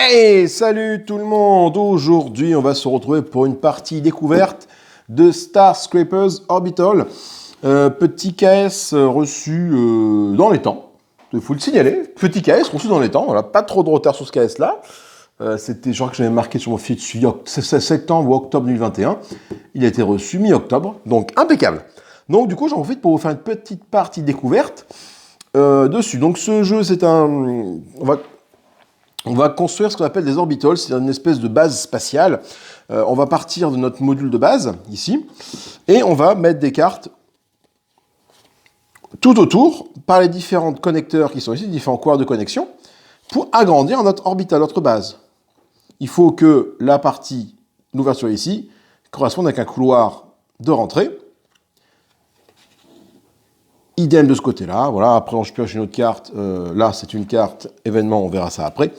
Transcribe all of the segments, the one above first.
Hey, salut tout le monde! Aujourd'hui, on va se retrouver pour une partie découverte de Star Scrapers Orbital. Petit KS reçu dans les temps. Il faut le signaler. Petit KS reçu dans les temps. Voilà, pas trop de retard sur ce KS-là. C'était, je crois que j'avais marqué sur mon fil dessus, c'est septembre ou octobre 2021. Il a été reçu mi-octobre, donc impeccable. Donc du coup, j'en profite pour vous faire une petite partie découverte dessus. Donc ce jeu, c'est un... On va construire ce qu'on appelle des orbitals, c'est une espèce de base spatiale. On va partir de notre module de base, ici, et on va mettre des cartes tout autour, par les différents connecteurs qui sont ici, les différents couloirs de connexion, pour agrandir notre orbital, notre base. Il faut que la partie, l'ouverture ici, corresponde avec un couloir de rentrée. Idem de ce côté-là, voilà, après je pioche une autre carte, là c'est une carte événement, on verra ça après.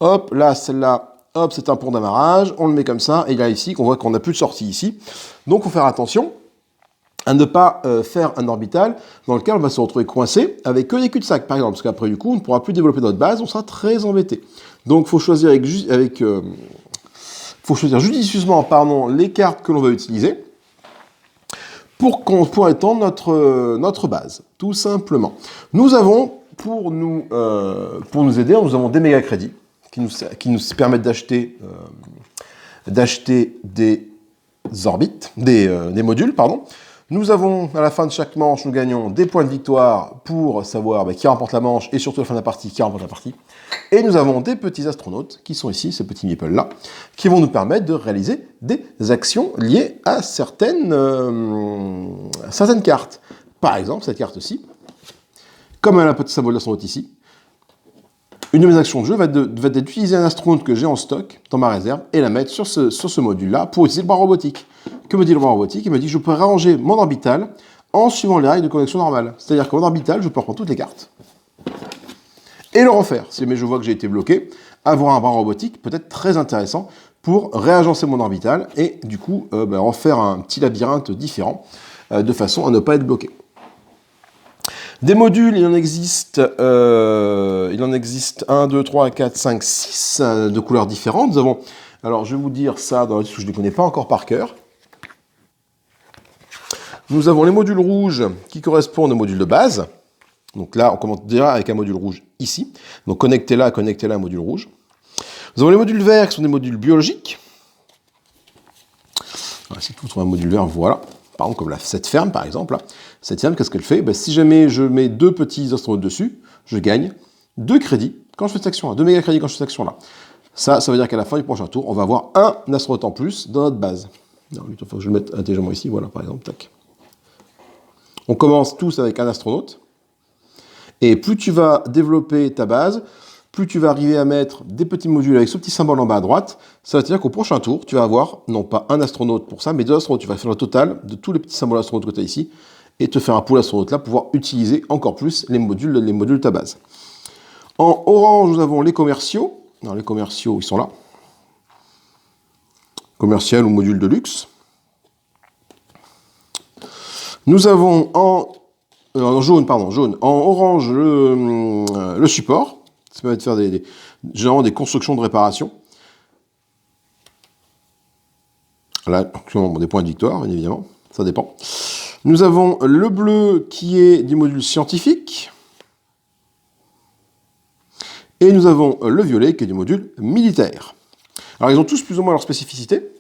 Hop, là, celle-là, hop, c'est un pont d'amarrage, on le met comme ça, et là ici, on voit qu'on n'a plus de sortie ici. Donc il faut faire attention à ne pas faire un orbital dans lequel on va se retrouver coincé avec que des cul-de-sac, par exemple, parce qu'après du coup, on ne pourra plus développer notre base, on sera très embêté. Donc il faut choisir, faut choisir judicieusement les cartes que l'on va utiliser, pour étendre notre base, tout simplement. Nous avons, pour nous aider, nous avons des méga crédits qui nous permettent d'acheter des orbites, des modules, pardon. Nous avons, à la fin de chaque manche, nous gagnons des points de victoire pour savoir qui remporte la manche et surtout à la fin de la partie, qui remporte la partie. Et nous avons des petits astronautes qui sont ici, ces petits meeples-là, qui vont nous permettre de réaliser des actions liées à certaines cartes. Par exemple, cette carte-ci, comme elle a un petit symbole d'astronaute ici, une de mes actions de jeu va être d'utiliser un astronaute que j'ai en stock dans ma réserve et la mettre sur ce module-là pour utiliser le bras robotique. Que me dit le bras robotique? Il me dit que je peux ranger mon orbital en suivant les règles de connexion normale. C'est-à-dire que mon orbital, je peux reprendre toutes les cartes et le refaire. Si jamais je vois que j'ai été bloqué, avoir un bras robotique peut être très intéressant pour réagencer mon orbital et du coup refaire un petit labyrinthe différent de façon à ne pas être bloqué. Des modules, il en existe 1, 2, 3, 4, 5, 6 de couleurs différentes. Nous avons, alors je vais vous dire ça dans les que je ne les connais pas encore par cœur. Nous avons les modules rouges qui correspondent aux modules de base. Donc là, on commence déjà avec un module rouge ici. Donc connectez-la à un module rouge. Nous avons les modules verts qui sont des modules biologiques. Alors, si vous trouvez un module vert, voilà. Par exemple, comme cette ferme, par exemple. Là. Cette ferme, qu'est-ce qu'elle fait? Si jamais je mets 2 petits astronautes dessus, je gagne 2 crédits quand je fais cette action-là, 2 méga crédits quand je fais cette action-là. Ça veut dire qu'à la fin du prochain tour, on va avoir un astronaute en plus dans notre base. Non, il faut que je le mette intelligemment ici, voilà, par exemple, tac. On commence tous avec un astronaute. Et plus tu vas développer ta base, plus tu vas arriver à mettre des petits modules avec ce petit symbole en bas à droite, ça veut dire qu'au prochain tour, tu vas avoir, non pas un astronaute pour ça, mais 2 astronautes. Tu vas faire le total de tous les petits symboles astronautes que tu as ici, et te faire un pool astronaute là pour pouvoir utiliser encore plus les modules de ta base. En orange, nous avons les commerciaux. Non, les commerciaux, ils sont là. Commercial ou module de luxe. Nous avons en jaune. En orange, le support. Ça permet de faire généralement des constructions de réparation. Là, des points de victoire, bien évidemment. Ça dépend. Nous avons le bleu qui est du module scientifique. Et nous avons le violet qui est du module militaire. Alors, ils ont tous plus ou moins leur spécificité.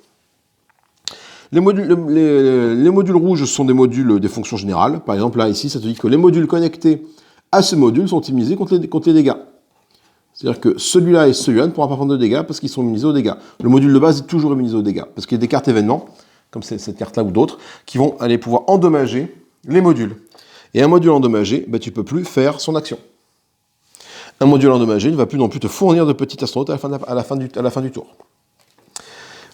Les modules rouges sont des modules des fonctions générales. Par exemple, là, ici, ça te dit que les modules connectés à ce module sont immunisés contre les dégâts. C'est-à-dire que celui-là et celui-là ne pourront pas prendre de dégâts parce qu'ils sont immunisés aux dégâts. Le module de base est toujours immunisé aux dégâts. Parce qu'il y a des cartes événements, comme cette carte-là ou d'autres, qui vont aller pouvoir endommager les modules. Et un module endommagé, tu ne peux plus faire son action. Un module endommagé ne va plus non plus te fournir de petits astronautes à la fin du tour.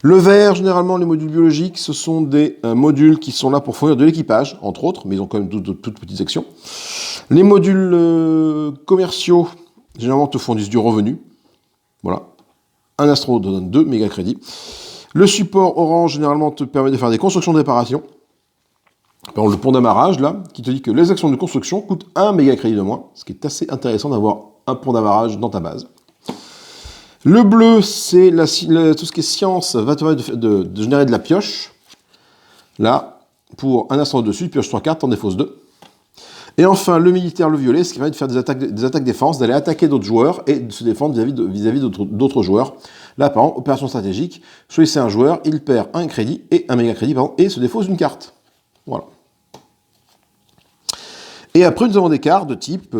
Le vert, généralement, les modules biologiques, ce sont des modules qui sont là pour fournir de l'équipage, entre autres, mais ils ont quand même toutes petites actions. Les modules commerciaux, généralement, te fournissent du revenu. Voilà. Un astronaute te donne 2 méga crédits. Le support orange, généralement, te permet de faire des constructions de réparation. Par exemple, le pont d'amarrage, là, qui te dit que les actions de construction coûtent 1 méga crédit de moins, ce qui est assez intéressant d'avoir un pont d'amarrage dans ta base. Le bleu, c'est tout ce qui est science, va te permettre de générer de la pioche. Là, pour un instant dessus, pioche 3 cartes, t'en défausses 2. Et enfin, le militaire, le violet, ce qui permet de faire des attaques défense, d'aller attaquer d'autres joueurs et de se défendre vis-à-vis d'autres joueurs. Là, par exemple, opération stratégique, choisissez un joueur, il perd un crédit, et un méga crédit, pardon, et se défausse une carte. Voilà. Et après, nous avons des cartes de type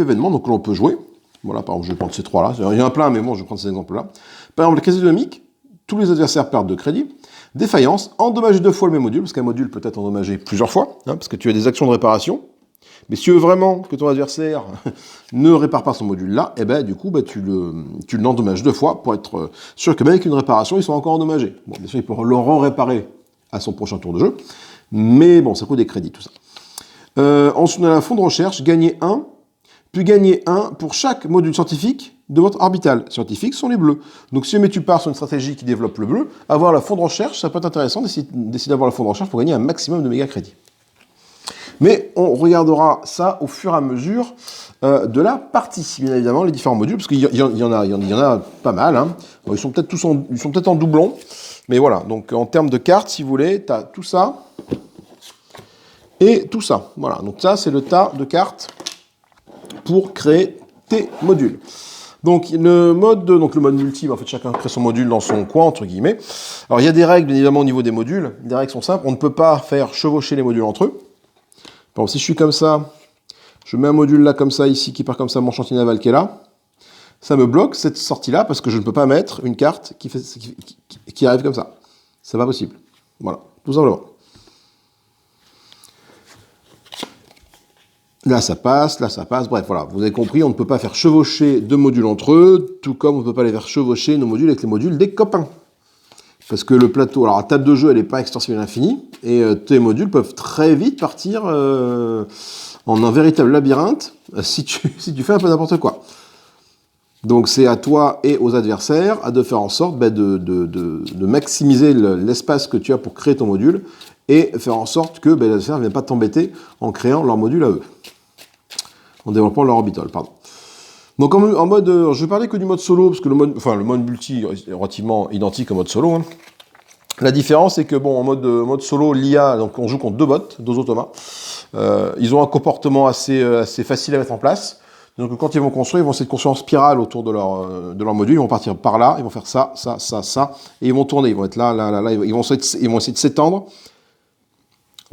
événement, donc que l'on peut jouer. Voilà, par exemple, je vais prendre ces trois-là. Il y en a plein, mais bon, je vais prendre ces exemples-là. Par exemple, la case dynamique, tous les adversaires perdent de crédit. Défaillance, endommager 2 fois le même module, parce qu'un module peut être endommagé plusieurs fois, parce que tu as des actions de réparation. Mais si tu veux vraiment que ton adversaire ne répare pas son module-là, eh ben, du coup, tu l'endommages 2 fois pour être sûr que même avec une réparation, ils sont encore endommagés. Bon, bien sûr, il peut le réparer à son prochain tour de jeu, mais bon, ça coûte des crédits, tout ça. Ensuite, on a la fond de recherche, gagner 1, puis gagner 1 pour chaque module scientifique de votre orbital. Scientifiques sont les bleus. Donc si jamais tu pars sur une stratégie qui développe le bleu, avoir la fond de recherche, ça peut être intéressant d'essayer d'avoir la fond de recherche pour gagner un maximum de méga crédits. Mais on regardera ça au fur et à mesure de la partie, bien évidemment, les différents modules, parce qu'il y en a pas mal. Hein. Bon, ils sont peut-être en doublon, mais voilà. Donc en termes de cartes, si vous voulez, tu as tout ça et tout ça. Voilà, donc ça, c'est le tas de cartes pour créer tes modules. Donc le mode multi, en fait, chacun crée son module dans son coin, entre guillemets. Alors il y a des règles, bien évidemment, au niveau des modules. Les règles sont simples. On ne peut pas faire chevaucher les modules entre eux. Par exemple, si je suis comme ça, je mets un module là comme ça, ici, qui part comme ça, mon chantier naval qui est là, ça me bloque cette sortie-là parce que je ne peux pas mettre une carte qui arrive comme ça. C'est pas possible. Voilà, tout simplement. Là, ça passe, bref, voilà. Vous avez compris, on ne peut pas faire chevaucher 2 modules entre eux, tout comme on ne peut pas les faire chevaucher nos modules avec les modules des copains. Parce que le plateau, alors la table de jeu, elle n'est pas extensible à l'infini, et tes modules peuvent très vite partir en un véritable labyrinthe si tu fais un peu n'importe quoi. Donc c'est à toi et aux adversaires de faire en sorte de maximiser l'espace que tu as pour créer ton module, et faire en sorte que les adversaires ne viennent pas t'embêter en créant leur module à eux. En développant leur orbital, pardon. Donc en mode, je vais parler que du mode solo, parce que le mode multi est relativement identique au mode solo. Hein. La différence, c'est que en mode solo, l'IA, donc on joue contre 2 bots, 2 automas. Ils ont un comportement assez facile à mettre en place. Donc quand ils vont construire, ils vont essayer de construire en spirale autour de leur module. Ils vont partir par là, ils vont faire ça, et ils vont tourner. Ils vont être là, ils vont essayer de s'étendre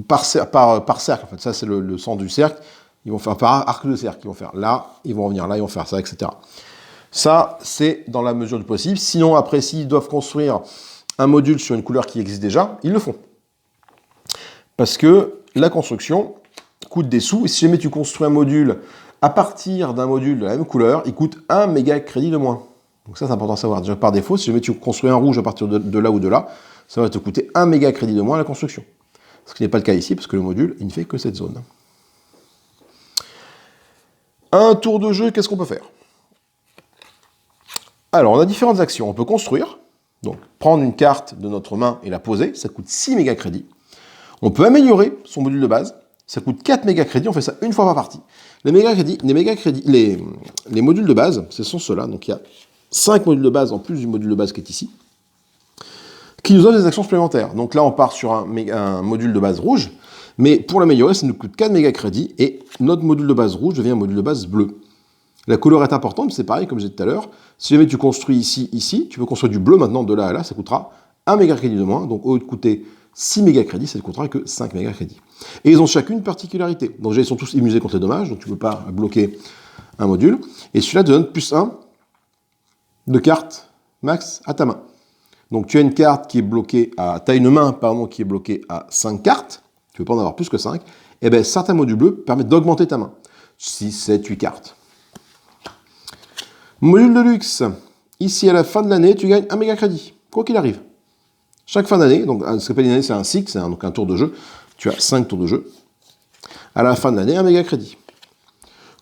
par cercle. En fait, ça c'est le centre du cercle. Ils vont faire par arc de cercle, ils vont faire là, ils vont revenir là, ils vont faire ça, etc. Ça, c'est dans la mesure du possible. Sinon, après, s'ils doivent construire un module sur une couleur qui existe déjà, ils le font. Parce que la construction coûte des sous, et si jamais tu construis un module à partir d'un module de la même couleur, il coûte 1 méga crédit de moins. Donc ça, c'est important à savoir. Déjà, par défaut, si jamais tu construis un rouge à partir de là ou de là, ça va te coûter 1 méga crédit de moins à la construction. Ce qui n'est pas le cas ici, parce que le module, il ne fait que cette zone. Un tour de jeu, qu'est-ce qu'on peut faire? Alors, on a différentes actions. On peut construire, donc prendre une carte de notre main et la poser, ça coûte 6 méga crédits. On peut améliorer son module de base, ça coûte 4 méga crédits, on fait ça une fois par partie. Les modules de base, ce sont ceux-là, donc il y a 5 modules de base en plus du module de base qui est ici, qui nous offrent des actions supplémentaires. Donc là, on part sur un module de base rouge, mais pour l'améliorer, ça nous coûte 4 méga crédits, et notre module de base rouge devient un module de base bleu. La couleur est importante, c'est pareil, comme j'ai dit tout à l'heure. Si jamais tu construis ici, tu peux construire du bleu maintenant, de là à là, ça coûtera 1 méga crédit de moins, donc au lieu de coûter 6 méga crédits, ça ne coûtera que 5 méga crédits. Et ils ont chacune une particularité. Donc déjà, ils sont tous immunisés contre les dommages, donc tu ne peux pas bloquer un module. Et celui-là te donne plus 1 de cartes max à ta main. Donc tu as une carte qui est bloquée à... Tu as une main, pardon, qui est bloquée à 5 cartes, tu ne peux pas en avoir plus que 5, et bien certains modules bleus permettent d'augmenter ta main. 6, 7, 8 cartes. Module de luxe. Ici, à la fin de l'année, tu gagnes 1 méga crédit, quoi qu'il arrive. Chaque fin d'année, donc ce qu'on appelle une année, c'est un cycle, c'est donc un tour de jeu. Tu as 5 tours de jeu. À la fin de l'année, 1 méga crédit.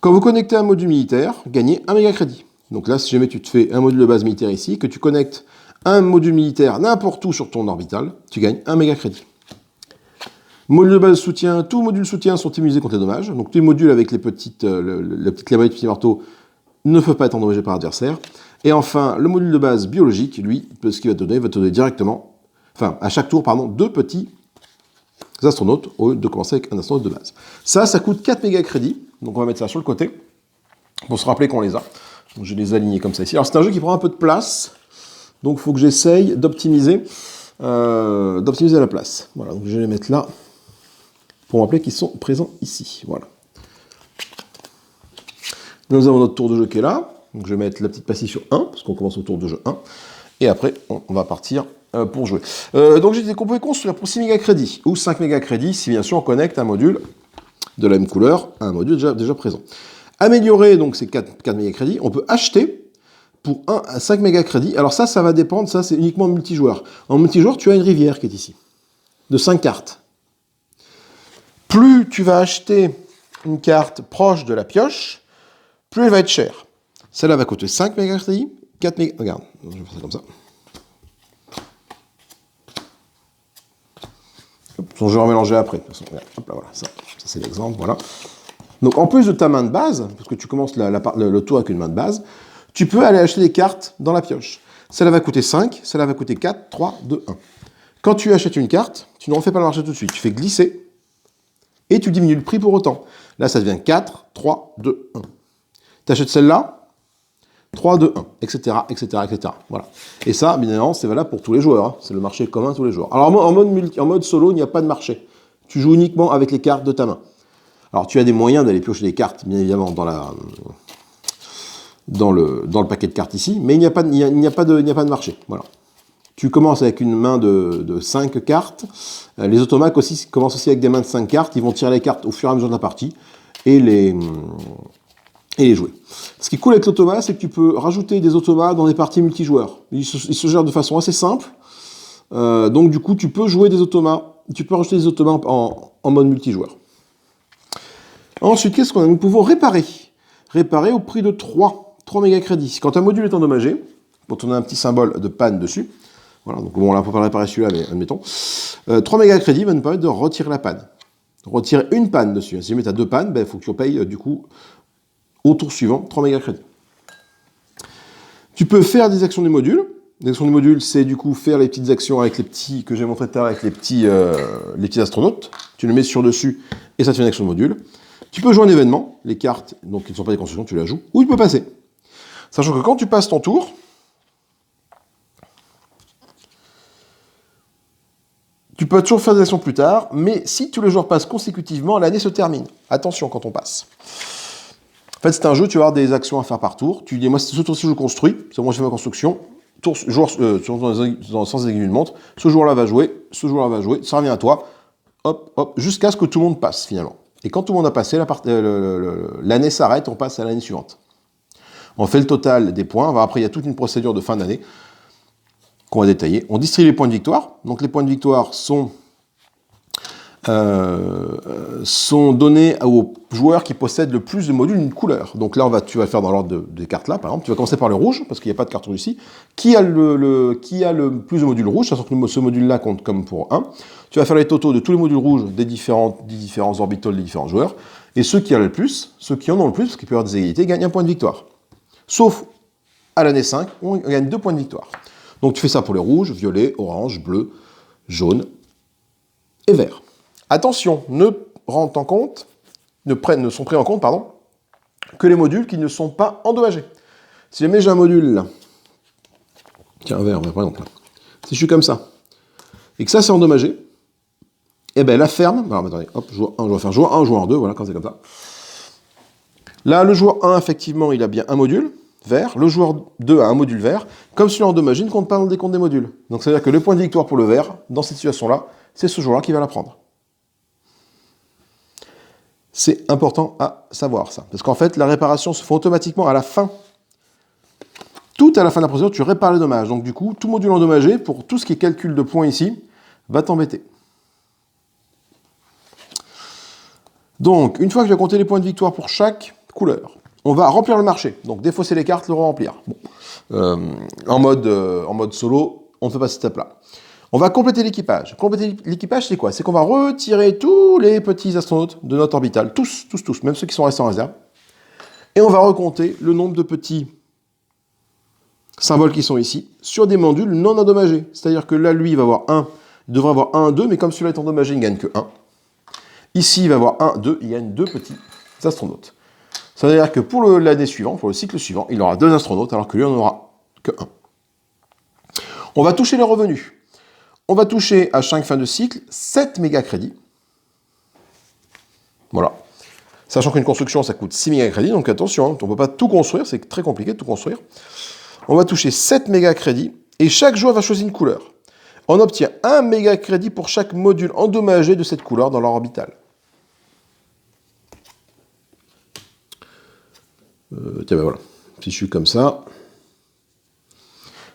Quand vous connectez un module militaire, gagnez 1 méga crédit. Donc là, si jamais tu te fais un module de base militaire ici, que tu connectes un module militaire n'importe où sur ton orbital, tu gagnes 1 méga crédit. Module de base soutien, tous modules soutien sont immunisés contre les dommages. Donc tous les modules avec les petites claveries, les petits marteaux, ne peuvent pas être endommagés par l'adversaire. Et enfin, le module de base biologique, lui, ce qu'il va te donner directement, enfin, à chaque tour, pardon, 2 petits astronautes, au lieu de commencer avec un astronaute de base. Ça coûte 4 méga crédits, donc on va mettre ça sur le côté, pour se rappeler qu'on les a. Donc je vais les aligner comme ça ici. Alors c'est un jeu qui prend un peu de place, donc il faut que j'essaye d'optimiser la place. Voilà, donc je vais les mettre là, pour me rappeler qu'ils sont présents ici. Voilà. Nous avons notre tour de jeu qui est là. Donc je vais mettre la petite pastille sur 1, parce qu'on commence au tour de jeu 1. Et après, on va partir pour jouer. Donc j'ai dit qu'on pouvait construire pour 6 méga crédits, ou 5 méga crédits, si bien sûr on connecte un module de la même couleur à un module déjà présent. Améliorer donc ces 4 méga crédits, on peut acheter pour 1 à 5 méga crédits. Alors ça va dépendre, ça c'est uniquement multijoueur. En multijoueur, tu as une rivière qui est ici, de 5 cartes. Plus tu vas acheter une carte proche de la pioche, plus elle va être chère. Celle-là va coûter 5 méga crédits, 4 méga... Regarde, je vais faire ça comme ça. Je vais remélanger après. De toute façon, hop là, voilà, ça c'est l'exemple, voilà. Donc en plus de ta main de base, parce que tu commences le tour avec une main de base, tu peux aller acheter des cartes dans la pioche. Celle-là va coûter 5, celle-là va coûter 4, 3, 2, 1. Quand tu achètes une carte, tu ne refais pas le marché tout de suite. Tu fais glisser et tu diminues le prix pour autant. Là, ça devient 4, 3, 2, 1. Tu achètes celle-là, 3, 2, 1, etc., etc., etc. Voilà. Et ça, bien évidemment, c'est valable pour tous les joueurs. Hein. C'est le marché commun tous les joueurs. Alors en mode solo, il n'y a pas de marché. Tu joues uniquement avec les cartes de ta main. Alors tu as des moyens d'aller piocher des cartes, bien évidemment, dans le paquet de cartes ici, mais il n'y a pas de marché. Voilà. Tu commences avec une main de 5 cartes. Les automates aussi commencent aussi avec des mains de 5 cartes. Ils vont tirer les cartes au fur et à mesure de la partie et les jouer. Ce qui est cool avec l'automa, c'est que tu peux rajouter des automates dans des parties multijoueurs. Ils se gèrent de façon assez simple. Donc du coup, tu peux jouer des automates. Tu peux rajouter des automates en mode multijoueur. Ensuite, qu'est-ce qu'on a? Nous pouvons réparer. Réparer au prix de 3 méga crédits. Quand un module est endommagé, quand on a un petit symbole de panne dessus, voilà, donc bon, là, on ne peut pas réparer celui-là, mais admettons, 3 méga crédits va nous permettre de retirer la panne. Retirer une panne dessus. Si jamais tu as 2 pannes, il faut que tu payes, du coup, au tour suivant, 3 méga crédits. Tu peux faire des actions du module. Les actions du module, c'est du coup faire les petites actions avec les petits, que j'ai montré tout à l'heure, avec les petits astronautes. Tu le mets sur dessus et ça te fait une action de module. Tu peux jouer un événement, les cartes, donc qui ne sont pas des constructions, tu la joues, ou tu peux passer. Sachant que quand tu passes ton tour, tu peux toujours faire des actions plus tard, mais si tous les joueurs passent consécutivement, l'année se termine. Attention quand on passe. En fait, c'est un jeu, tu vas avoir des actions à faire par tour. Tu dis, moi, ce tour-ci, je construis, c'est moi, je fais ma construction. Joueur, dans le sens des aiguilles d'une montre, ce joueur-là va jouer, ce joueur-là va jouer, ça revient à toi, hop, hop, jusqu'à ce que tout le monde passe, finalement. Et quand tout le monde a passé, l'année s'arrête, on passe à l'année suivante. On fait le total des points. Après, il y a toute une procédure de fin d'année qu'on va détailler. On distribue les points de victoire. Donc, les points de victoire sont donnés aux joueurs qui possèdent le plus de modules d'une couleur. Donc là, tu vas le faire dans l'ordre des cartes là, par exemple. Tu vas commencer par le rouge, parce qu'il n'y a pas de carte rouge ici. Qui a le plus de modules rouges, sachant que ce module-là compte comme pour 1. Tu vas faire les totaux de tous les modules rouges des différents orbitals des différents joueurs. Et ceux qui en ont le plus, parce qu'il peut y avoir des égalités, gagnent un point de victoire. Sauf à l'année 5, on gagne 2 points de victoire. Donc tu fais ça pour les rouges, violets, orange, bleu, jaune et vert. Attention, ne sont pris en compte, que les modules qui ne sont pas endommagés. Si jamais j'ai un module là, tiens, un vert, par exemple, là. Si je suis comme ça, et que ça c'est endommagé, et bien la ferme, alors attendez, hop, joueur 1, je vais faire joueur 1, joueur 2, voilà, quand c'est comme ça. Là, le joueur 1, effectivement, il a bien un module vert, le joueur 2 a un module vert, comme celui endommagé ne compte pas dans le décompte des modules. Donc ça veut dire que le point de victoire pour le vert, dans cette situation-là, c'est ce joueur-là qui va la prendre. C'est important à savoir ça. Parce qu'en fait, la réparation se fait automatiquement à la fin. Tout à la fin de la procédure, tu répares les dommages. Donc du coup, tout module endommagé, pour tout ce qui est calcul de points ici, va t'embêter. Donc, une fois que j'ai compté les points de victoire pour chaque couleur, on va remplir le marché. Donc défausser les cartes, le remplir. Bon. En mode solo, on ne fait pas cette étape-là. On va compléter l'équipage. Compléter l'équipage, c'est quoi? C'est qu'on va retirer tous les petits astronautes de notre orbitale. Tous, même ceux qui sont restés en réserve. Et on va recompter le nombre de petits symboles qui sont ici, sur des modules non endommagés. C'est-à-dire que là, lui, il devrait avoir 1, 2, mais comme celui-là est endommagé, il ne gagne que 1. Ici, il va avoir 1, 2, il gagne 2 petits astronautes. Ça veut dire que pour l'année suivante, pour le cycle suivant, il aura 2 astronautes, alors que lui, on n'en aura que 1. On va toucher les revenus. On va toucher à chaque fin de cycle 7 méga-crédits. Voilà. Sachant qu'une construction, ça coûte 6 méga-crédits, donc attention, hein, on ne peut pas tout construire, c'est très compliqué de tout construire. On va toucher 7 méga-crédits, et chaque joueur va choisir une couleur. On obtient 1 méga-crédit pour chaque module endommagé de cette couleur dans leur orbital. Tiens, ben voilà. Si je suis comme ça.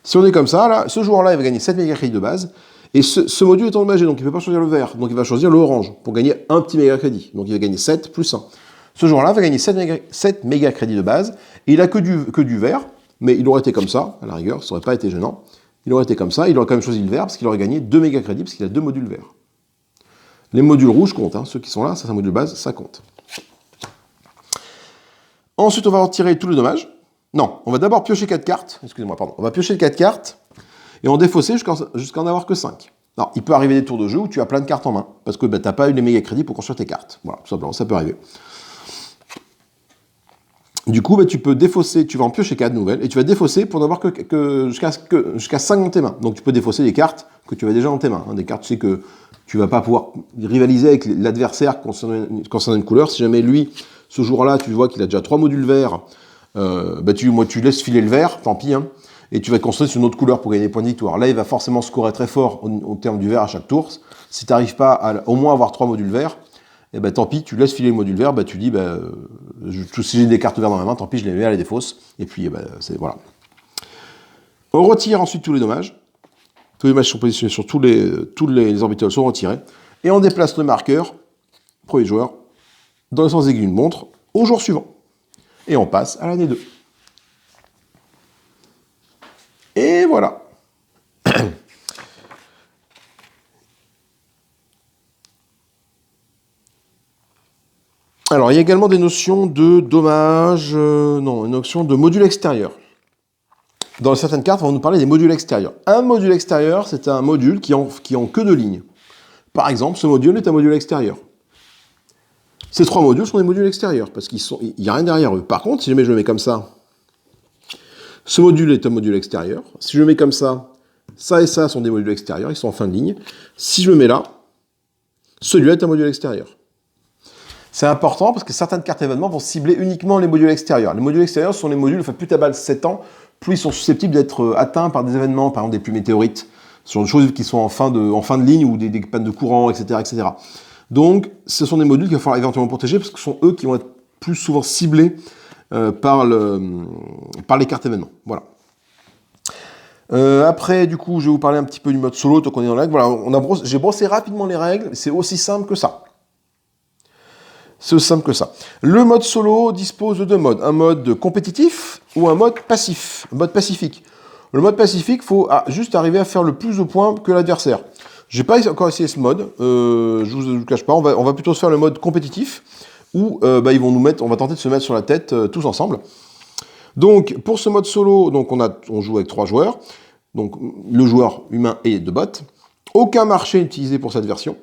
Si on est comme ça, là, ce joueur-là, il va gagner 7 méga-crédits de base. Et ce module est endommagé, donc il ne peut pas choisir le vert. Donc il va choisir l'orange pour gagner un petit méga-crédit. Donc il va gagner 7 plus 1. Ce joueur-là va gagner 7 méga-crédits de base. Et il n'a que du vert, mais il aurait été comme ça, à la rigueur, ça n'aurait pas été gênant. Il aurait été comme ça, il aurait quand même choisi le vert parce qu'il aurait gagné 2 méga-crédits parce qu'il a 2 modules verts. Les modules rouges comptent, hein. Ceux qui sont là, ça c'est un module base, ça compte. Ensuite, on va retirer tous les dommages. Non, on va d'abord piocher 4 cartes. Excusez-moi, pardon. On va piocher 4 cartes et en défausser jusqu'à en avoir que 5. Alors, il peut arriver des tours de jeu où tu as plein de cartes en main parce que tu n'as pas eu les méga crédits pour construire tes cartes. Voilà, tout simplement, ça peut arriver. Du coup, tu peux défausser, tu vas en piocher 4 nouvelles et tu vas défausser pour n'avoir jusqu'à 5 dans tes mains. Donc, tu peux défausser des cartes que tu as déjà dans tes mains. Hein, des cartes, tu sais que tu ne vas pas pouvoir rivaliser avec l'adversaire concernant une couleur. Si jamais lui, ce jour-là, tu vois qu'il a déjà 3 modules verts, tu laisses filer le vert, tant pis, hein, et tu vas te construire sur une autre couleur pour gagner des points de victoire. Là, il va forcément scorer très fort au terme du vert à chaque tour. Si tu n'arrives pas à au moins avoir 3 modules verts, tant pis, tu laisses filer le module vert, tu dis, si j'ai des cartes vertes dans ma main, tant pis, je les mets, elle les défausse, et puis, voilà. On retire ensuite tous les dommages. Tous les dommages sont positionnés sur tous les orbitales sont retirés, et on déplace le marqueur, premier joueur, dans le sens aiguille d'une montre, au jour suivant. Et on passe à l'année 2. Et voilà. Alors, il y a également des notions de dommages, une notion de module extérieur. Dans certaines cartes, on va nous parler des modules extérieurs. Un module extérieur, c'est un module qui ont que 2 lignes. Par exemple, ce module est un module extérieur. Ces 3 modules sont des modules extérieurs, parce qu'il n'y a rien derrière eux. Par contre, si jamais je le mets comme ça, ce module est un module extérieur. Si je le mets comme ça et ça sont des modules extérieurs, ils sont en fin de ligne. Si je le mets là, celui-là est un module extérieur. C'est important parce que certaines cartes événements vont cibler uniquement les modules extérieurs. Les modules extérieurs sont les modules, plus ta balle s'étend, plus ils sont susceptibles d'être atteints par des événements, par exemple des pluies météorites. Ce sont des choses qui sont en fin de ligne ou des pannes de courant, etc., etc. Donc, ce sont des modules qu'il va falloir éventuellement protéger parce que ce sont eux qui vont être plus souvent ciblés par les cartes événements. Voilà. Après, du coup, je vais vous parler un petit peu du mode solo, tant qu'on est dans la règle. Voilà, j'ai brossé rapidement les règles, c'est aussi simple que ça. C'est aussi simple que ça. Le mode solo dispose de 2 modes. Un mode compétitif ou un mode passif. Un mode pacifique. Le mode pacifique, il faut juste arriver à faire le plus de points que l'adversaire. J'ai pas encore essayé ce mode, je vous cache pas, on va plutôt se faire le mode compétitif, où ils vont on va tenter de se mettre sur la tête tous ensemble. Donc, pour ce mode solo, donc on joue avec 3 joueurs, donc le joueur humain et 2 bots. Aucun marché utilisé pour cette version.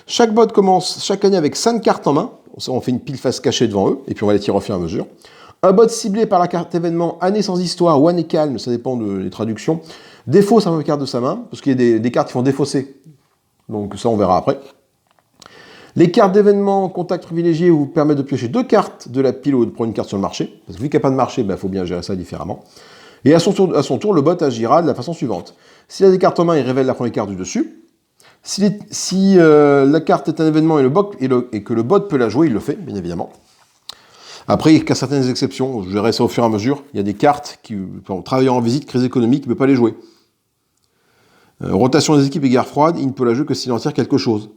Chaque bot commence chaque année avec 5 cartes en main, on fait une pile face cachée devant eux, et puis on va les tirer au fur et à mesure. Un bot ciblé par la carte événement année sans histoire ou année calme, ça dépend des traductions, défausse un peu carte de sa main, parce qu'il y a des cartes qui vont défausser. Donc ça, on verra après. Les cartes d'événement contact privilégié vous permettent de piocher 2 cartes de la pile ou de prendre une carte sur le marché. Parce que vu qu'il n'y a pas de marché, il faut bien gérer ça différemment. Et à son tour, le bot agira de la façon suivante. S'il a des cartes en main, il révèle la première carte du dessus. Si la carte est un événement et que le bot peut la jouer, il le fait, bien évidemment. Après, il y a certaines exceptions. Je verrai ça au fur et à mesure. Il y a des cartes qui, travaillant en visite, crise économique, il ne peut pas les jouer. Rotation des équipes et guerre froide, il ne peut la jouer que s'il en tire quelque chose.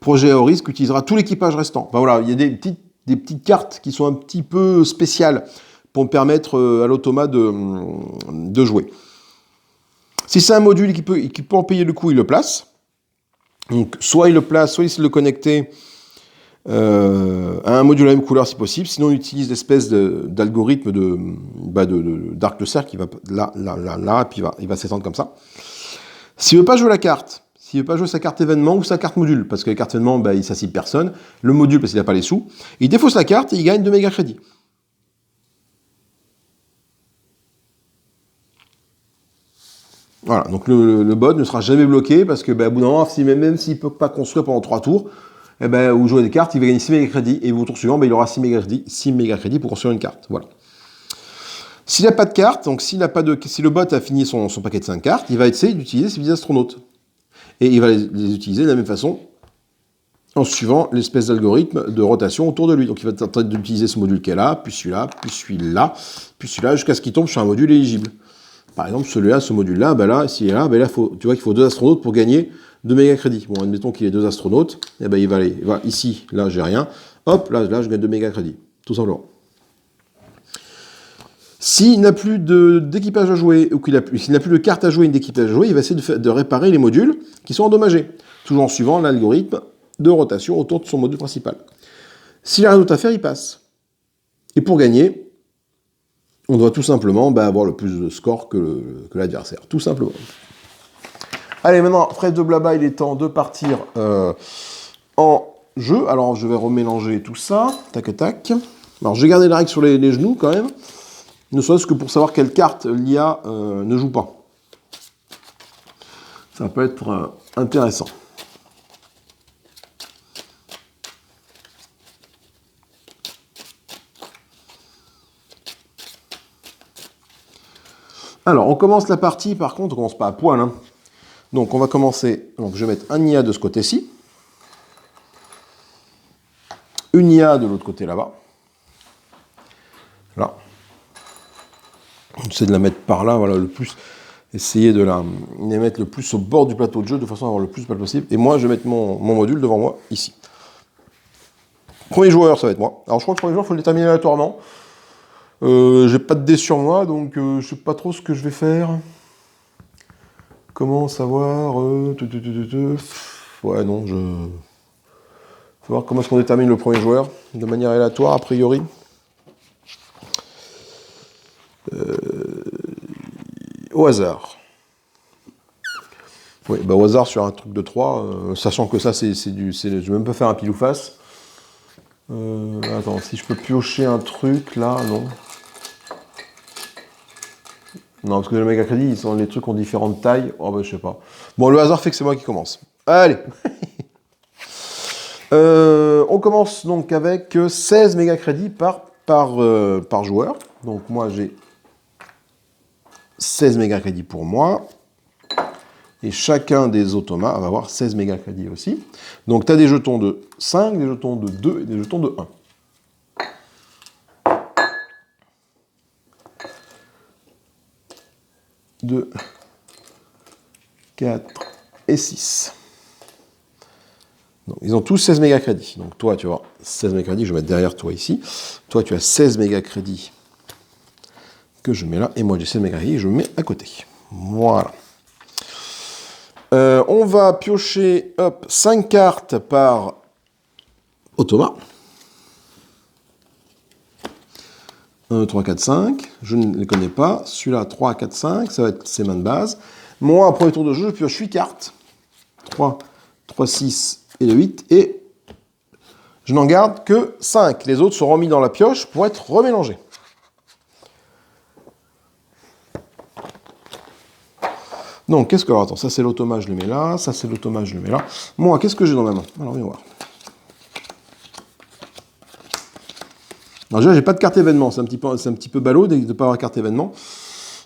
Projet à haut risque utilisera tout l'équipage restant. Voilà, il y a des petites cartes qui sont un petit peu spéciales pour permettre à l'automa de jouer. Si c'est un module qui peut en payer le coup, il le place. Donc, soit il le place, soit il essaie de le connecter un module à la même couleur si possible. Sinon, on utilise l'espèce d'algorithme d'arc de cercle qui va là, et puis il va s'étendre comme ça. S'il veut pas jouer la carte, s'il veut pas jouer sa carte événement ou sa carte module, parce que la carte événement, il s'assied personne, le module parce qu'il n'a pas les sous, il défausse la carte et il gagne 2 méga crédits. Voilà, donc le bot ne sera jamais bloqué parce que, au bout d'un moment, même s'il ne peut pas construire pendant 3 tours, ou jouer des cartes, il va gagner 6 méga crédits. Et au tour suivant, il aura 6 méga crédits pour construire une carte. Voilà. S'il n'a pas de carte, donc si le bot a fini son paquet de 5 cartes, il va essayer d'utiliser ses petits astronautes. Et il va les utiliser de la même façon en suivant l'espèce d'algorithme de rotation autour de lui. Donc il va tenter d'utiliser ce module qu'elle a, puis celui-là, puis celui-là, puis celui-là, jusqu'à ce qu'il tombe sur un module éligible. Par exemple, celui-là, ce module-là, s'il est là, tu vois qu'il faut 2 astronautes pour gagner 2 méga crédits. Bon, admettons qu'il ait 2 astronautes, il va ici, là, j'ai rien. Hop, là, je gagne 2 méga crédits. Tout simplement. S'il n'a plus d'équipage à jouer, ou s'il n'a plus de cartes à jouer, ni d'équipage à jouer, il va essayer de réparer les modules qui sont endommagés, toujours en suivant l'algorithme de rotation autour de son module principal. S'il n'a rien d'autre à faire, il passe. Et pour gagner, on doit tout simplement avoir le plus de score que l'adversaire. Tout simplement. Allez, maintenant, trêve de blabla, il est temps de partir en jeu. Alors, je vais remélanger tout ça. Tac, tac. Alors, j'ai gardé la règle sur les genoux, quand même. Ne serait-ce que pour savoir quelle carte l'IA ne joue pas. Ça peut être intéressant. Alors, on commence la partie, par contre, on commence pas à poil. Hein. Donc, on va commencer. Donc, je vais mettre un IA de ce côté-ci. Une IA de l'autre côté, là-bas. Là. J'essaie de la mettre par là, voilà, le plus. Essayer de la mettre le plus au bord du plateau de jeu, de façon à avoir le plus de place possible. Et moi, je vais mettre mon module devant moi, ici. Premier joueur, ça va être moi. Alors, je crois que le premier joueur, il faut le déterminer aléatoirement. J'ai pas de dés sur moi, donc je sais pas trop ce que je vais faire. Comment savoir Ouais, non, faut voir comment est-ce qu'on détermine le premier joueur, de manière aléatoire, a priori. Au hasard. Oui, au hasard sur un truc de 3, sachant que ça, je vais même pas faire un pile ou face. Attends, si je peux piocher un truc, là, non. Non, parce que les méga crédits, les trucs ont différentes tailles. Oh, je sais pas. Bon, le hasard fait que c'est moi qui commence. Allez. On commence donc avec 16 méga crédits par joueur. Donc, moi, j'ai 16 méga crédits pour moi. Et chacun des automates va avoir 16 méga crédits aussi. Donc, tu as des jetons de 5, des jetons de 2 et des jetons de 1. 2, 4 et 6. Donc, ils ont tous 16 méga crédits. Donc toi, tu as 16 méga crédits, je vais mettre derrière toi ici. Toi, tu as 16 méga crédits que je mets là. Et moi, j'ai 16 méga crédits, je mets à côté. Voilà. On va piocher 5 cartes par automa. 1, 2, 3, 4, 5. Je ne les connais pas. Celui-là, 3, 4, 5. Ça va être ses mains de base. Moi, au premier tour de jeu, je pioche 8 cartes. 3, 3, 6 et 8. Et je n'en garde que 5. Les autres sont remis dans la pioche pour être remélangés. Donc, qu'est-ce que... Alors, attends, ça c'est l'automa, je le mets là. Ça c'est l'automa, je le mets là. Moi, qu'est-ce que j'ai dans ma main? Alors, viens voir. Alors déjà, j'ai pas de carte événement, c'est un petit peu ballot de ne pas avoir carte événement.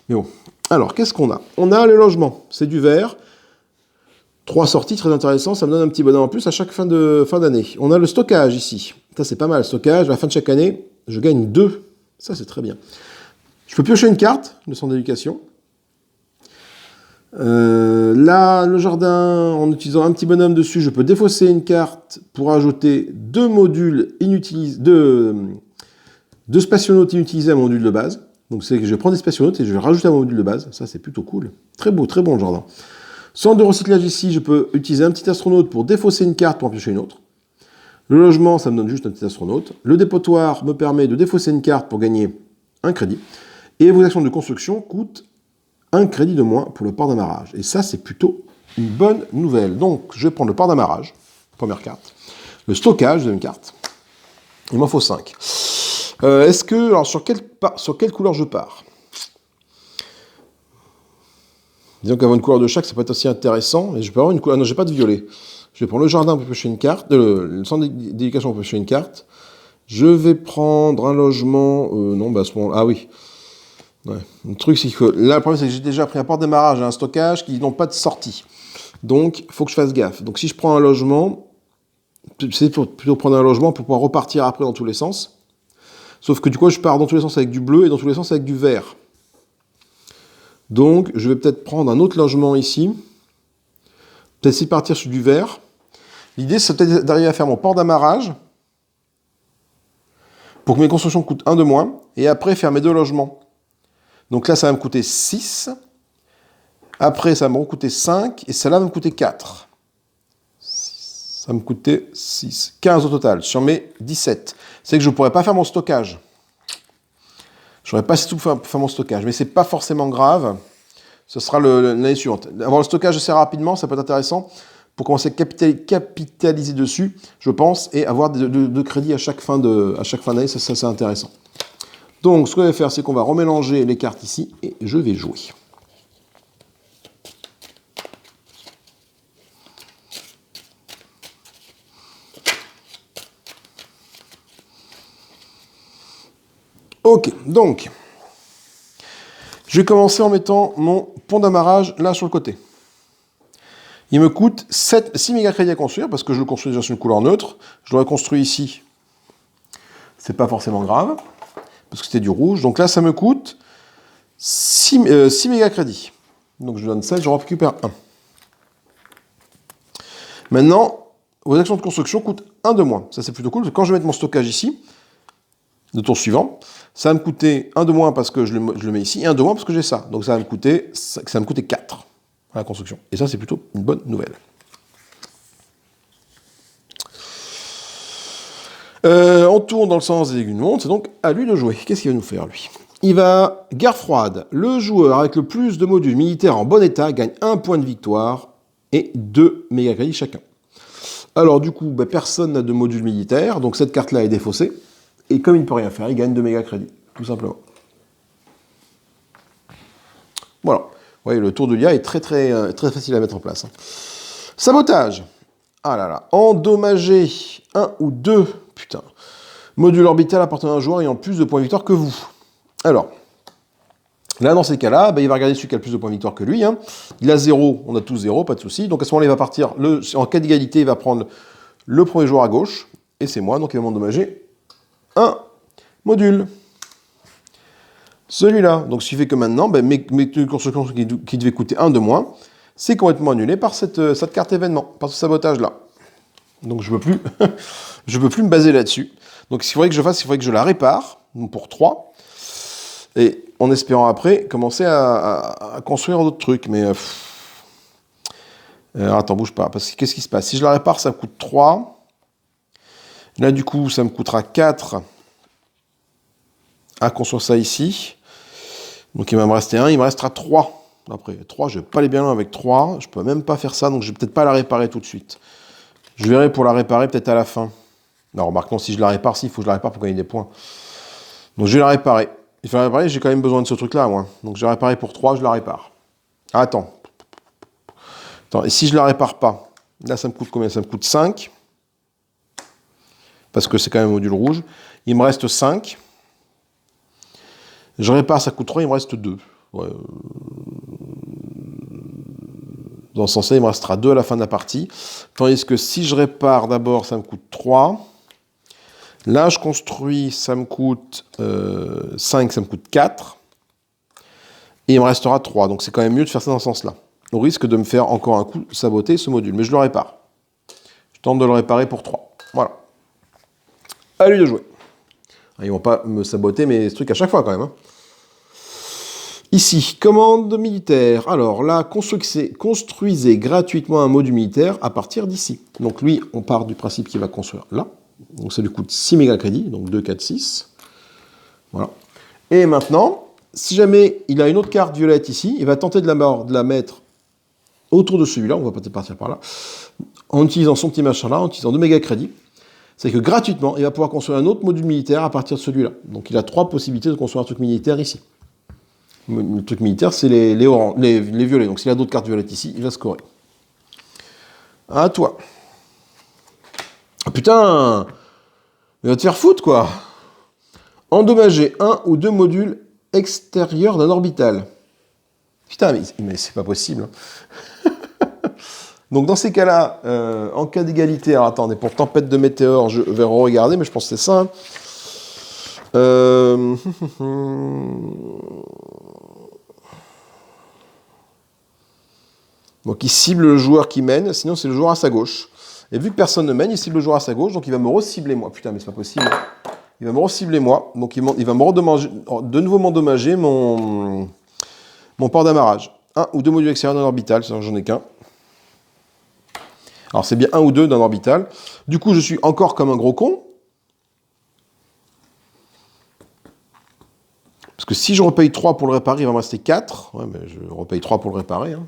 Mais bon. Alors, qu'est-ce qu'on a? On a le logement, c'est du vert. 3 sorties, très intéressant, ça me donne un petit bonheur en plus à chaque fin d'année. On a le stockage ici. Ça, c'est pas mal, le stockage. À la fin de chaque année, je gagne 2. Ça, c'est très bien. Je peux piocher une carte de centre d'éducation. Là, le jardin, en utilisant un petit bonhomme dessus, je peux défausser une carte pour ajouter 2 modules inutilisés, 2 spationautes inutilisés à mon module de base. Donc c'est que je prends des spationautes et je vais rajouter à mon module de base. Ça, c'est plutôt cool. Très beau, très bon le jardin. Centre de recyclage ici, je peux utiliser un petit astronaute pour défausser une carte pour en piocher une autre. Le logement, ça me donne juste un petit astronaute. Le dépotoir me permet de défausser une carte pour gagner un crédit. Et vos actions de construction coûtent un crédit de moins pour le port d'amarrage. Et ça, c'est plutôt une bonne nouvelle. Donc, je vais prendre le port d'amarrage, première carte. Le stockage, deuxième carte. Il m'en faut 5. Est-ce que... Alors, sur quelle couleur je pars? Disons qu'avoir une couleur de chaque, ça peut être aussi intéressant. Et je peux avoir une couleur... Non, j'ai pas de violet. Je vais prendre le jardin pour piocher une carte. Le centre d'éducation pour piocher une carte. Je vais prendre un logement... non, bah à ce moment... Ah oui. Ouais. Le truc, c'est que... Là, le problème, c'est que j'ai déjà pris un port d'amarrage et un stockage qui n'ont pas de sortie. Donc, il faut que je fasse gaffe. Donc, si je prends un logement... C'est plutôt prendre un logement pour pouvoir repartir après dans tous les sens. Sauf que du coup, je pars dans tous les sens avec du bleu et dans tous les sens avec du vert. Donc, je vais peut-être prendre un autre logement ici. Peut-être essayer de partir sur du vert. L'idée, c'est peut-être d'arriver à faire mon port d'amarrage pour que mes constructions coûtent 1 de moins. Et après, faire mes 2 logements. Donc là, ça va me coûter 6. Après, ça va me coûter 5. Et celle-là va me coûter 4. Ça va me coûter 6. 15 au total sur mes 17. C'est que je ne pourrais pas faire mon stockage. Je n'aurais pas assez tout pour faire mon stockage, mais ce n'est pas forcément grave. Ce sera l'année suivante. Avoir le stockage assez rapidement, ça peut être intéressant pour commencer à capitaliser dessus, je pense, et avoir de crédit à chaque fin d'année, ça c'est intéressant. Donc, ce qu'on va faire, c'est qu'on va remélanger les cartes ici, et je vais jouer. Ok, donc, je vais commencer en mettant mon pont d'amarrage là sur le côté. Il me coûte 6 méga crédits à construire, parce que je le construis déjà sur une couleur neutre. Je l'aurais construit ici. C'est pas forcément grave, parce que c'était du rouge. Donc là, ça me coûte 6 méga crédits. Donc je donne 7, je récupère 1. Maintenant, vos actions de construction coûtent 1 de moins. Ça, c'est plutôt cool, parce que quand je vais mettre mon stockage ici, le tour suivant, ça va me coûter 1 de moins parce que je le mets ici, et 1 de moins parce que j'ai ça. Donc ça va me coûter 4 à la construction. Et ça, c'est plutôt une bonne nouvelle. On tourne dans le sens des aiguilles du monde, c'est donc à lui de jouer. Qu'est-ce qu'il va nous faire, lui? Il va... Guerre froide. Le joueur avec le plus de modules militaires en bon état gagne 1 point de victoire et 2 méga crédits chacun. Alors du coup, personne n'a de module militaire, donc cette carte-là est défaussée. Et comme il ne peut rien faire, il gagne 2 méga crédits, tout simplement. Voilà. Vous voyez, le tour de l'IA est très facile à mettre en place. Sabotage. Ah là là. Endommager 1 ou 2, putain, module orbital appartenant à un joueur ayant plus de points de victoire que vous. Alors, là, dans ces cas-là, il va regarder celui qui a le plus de points de victoire que lui. Hein. Il a 0, on a tous 0, pas de souci. Donc à ce moment-là, il va partir, en cas d'égalité, il va prendre le premier joueur à gauche, et c'est moi, donc il va m'endommager un module. Celui-là. Donc, ce qui fait que maintenant, mes constructions qui devaient coûter 1 de moins, c'est complètement annulé par cette carte événement, par ce sabotage-là. Donc, je ne peux plus, je peux plus me baser là-dessus. Donc, ce qu'il faudrait que je fasse, il faudrait que je la répare, donc pour 3, et en espérant après commencer à construire d'autres trucs. Mais, attends, bouge pas, parce que qu'est-ce qui se passe? Si je la répare, ça me coûte 3. Là, du coup, ça me coûtera 4 à construire ça ici. Donc, il va me rester 1. Il me restera 3. Après, 3, je ne vais pas aller bien loin avec 3. Je ne peux même pas faire ça, donc je ne vais peut-être pas la réparer tout de suite. Je verrai pour la réparer peut-être à la fin. Non, remarque, non, si je la répare, il faut que je la répare pour gagner des points. Donc, je vais la réparer. Il faut la réparer, j'ai quand même besoin de ce truc-là, moi. Donc, je vais la réparer pour 3, je la répare. Ah, attends, et si je la répare pas, là, ça me coûte combien? Ça me coûte 5. Parce que c'est quand même un module rouge. Il me reste 5. Je répare, ça coûte 3, il me reste 2. Ouais. Dans ce sens-là, il me restera 2 à la fin de la partie. Tandis que si je répare d'abord, ça me coûte 3. Là, je construis, ça me coûte 5, ça me coûte 4. Et il me restera 3. Donc c'est quand même mieux de faire ça dans ce sens-là. Au risque de me faire encore un coup saboter ce module. Mais je le répare. Je tente de le réparer pour 3. Voilà. À lui de jouer. Ils vont pas me saboter mes trucs à chaque fois quand même. Hein. Ici, commande militaire. Alors là, construisez gratuitement un module militaire à partir d'ici. Donc lui, on part du principe qu'il va construire là. Donc ça lui coûte 6 mégacrédits, donc 2, 4, 6. Voilà. Et maintenant, si jamais il a une autre carte violette ici, il va tenter de la mettre autour de celui-là, on va peut-être partir par là, en utilisant son petit machin là, en utilisant 2 mégacrédits. C'est que gratuitement, il va pouvoir construire un autre module militaire à partir de celui-là. Donc il a 3 possibilités de construire un truc militaire ici. Le truc militaire, c'est les violets. Donc s'il a d'autres cartes violettes ici, il va scorer. À toi. Oh, putain, il va te faire foutre, quoi. Endommager un ou deux modules extérieurs d'un orbital. Putain, mais c'est pas possible. Donc dans ces cas-là, en cas d'égalité, alors attendez, pour tempête de météores, je vais regarder, mais je pense que c'est ça. Donc il cible le joueur qui mène, sinon c'est le joueur à sa gauche. Et vu que personne ne mène, il cible le joueur à sa gauche, donc il va me recibler moi. Putain, mais c'est pas possible. Il va me recibler moi, donc il va de nouveau m'endommager mon port d'amarrage. Un ou deux modules extérieurs d'un orbital, sinon j'en ai qu'un. Alors c'est bien un ou deux d'un orbital. Du coup, je suis encore comme un gros con. Parce que si je repaye 3 pour le réparer, il va me rester 4. Ouais, mais je repaye 3 pour le réparer. Hein.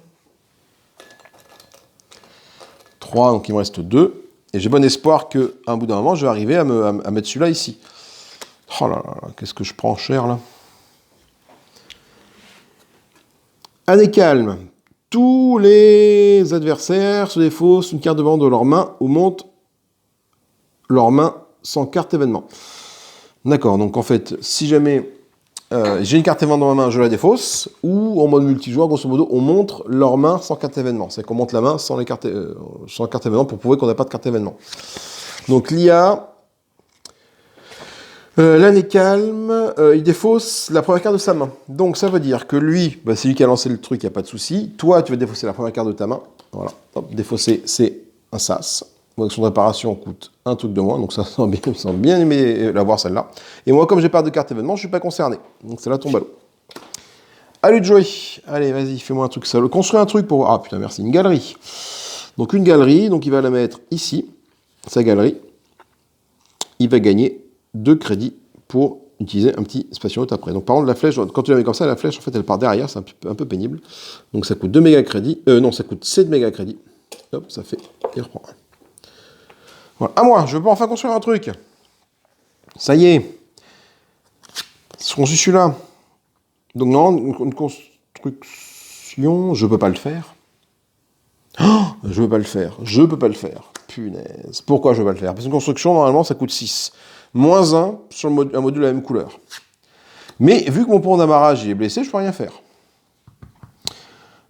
3, donc il me reste 2. Et j'ai bon espoir qu'à un bout d'un moment, je vais arriver à mettre celui-là ici. Oh là là, qu'est-ce que je prends cher, là. Année calme. Tous les adversaires se défaussent une carte de vente de leur main ou montent leur main sans carte événement. D'accord, donc en fait, si jamais j'ai une carte événement dans ma main, je la défausse, ou en mode multijoueur, grosso modo, on montre leur main sans carte événement. C'est qu'on monte la main sans carte événement pour prouver qu'on n'a pas de carte événement. Donc l'IA, l'année calme, il défausse la première carte de sa main. Donc ça veut dire que lui, bah, c'est lui qui a lancé le truc, il n'y a pas de souci. Toi, tu vas défausser la première carte de ta main. Voilà, hop, défausser, c'est un sas. Son réparation coûte un truc de moins, donc ça sent bien aimé l'avoir celle-là. Et moi, comme j'ai pas de carte événement, je suis pas concerné. Donc celle-là tombe à l'eau. À lui de jouer. Allez, vas-y, fais-moi un truc salaud. Construis un truc pour voir. Ah putain, merci. Une galerie. Donc une galerie, donc il va la mettre ici, sa galerie. Il va gagner 2 crédits pour utiliser un petit spationaute après. Donc par contre, la flèche, quand tu la mets comme ça, la flèche, en fait, elle part derrière, c'est un peu pénible. Donc ça coûte 2 méga crédits. Non, ça coûte 7 méga crédits. Hop, ça fait, il reprend. Voilà. À moi, je peux enfin construire un truc. Ça y est. Je construis celui-là. Donc non, une construction, je peux pas le faire. Oh, je peux pas le faire. Je peux pas le faire. Punaise. Pourquoi je peux pas le faire? Parce qu'une construction, normalement, ça coûte 6. Moins 1 sur un module de la même couleur. Mais vu que mon pont d'amarrage est blessé, je peux rien faire.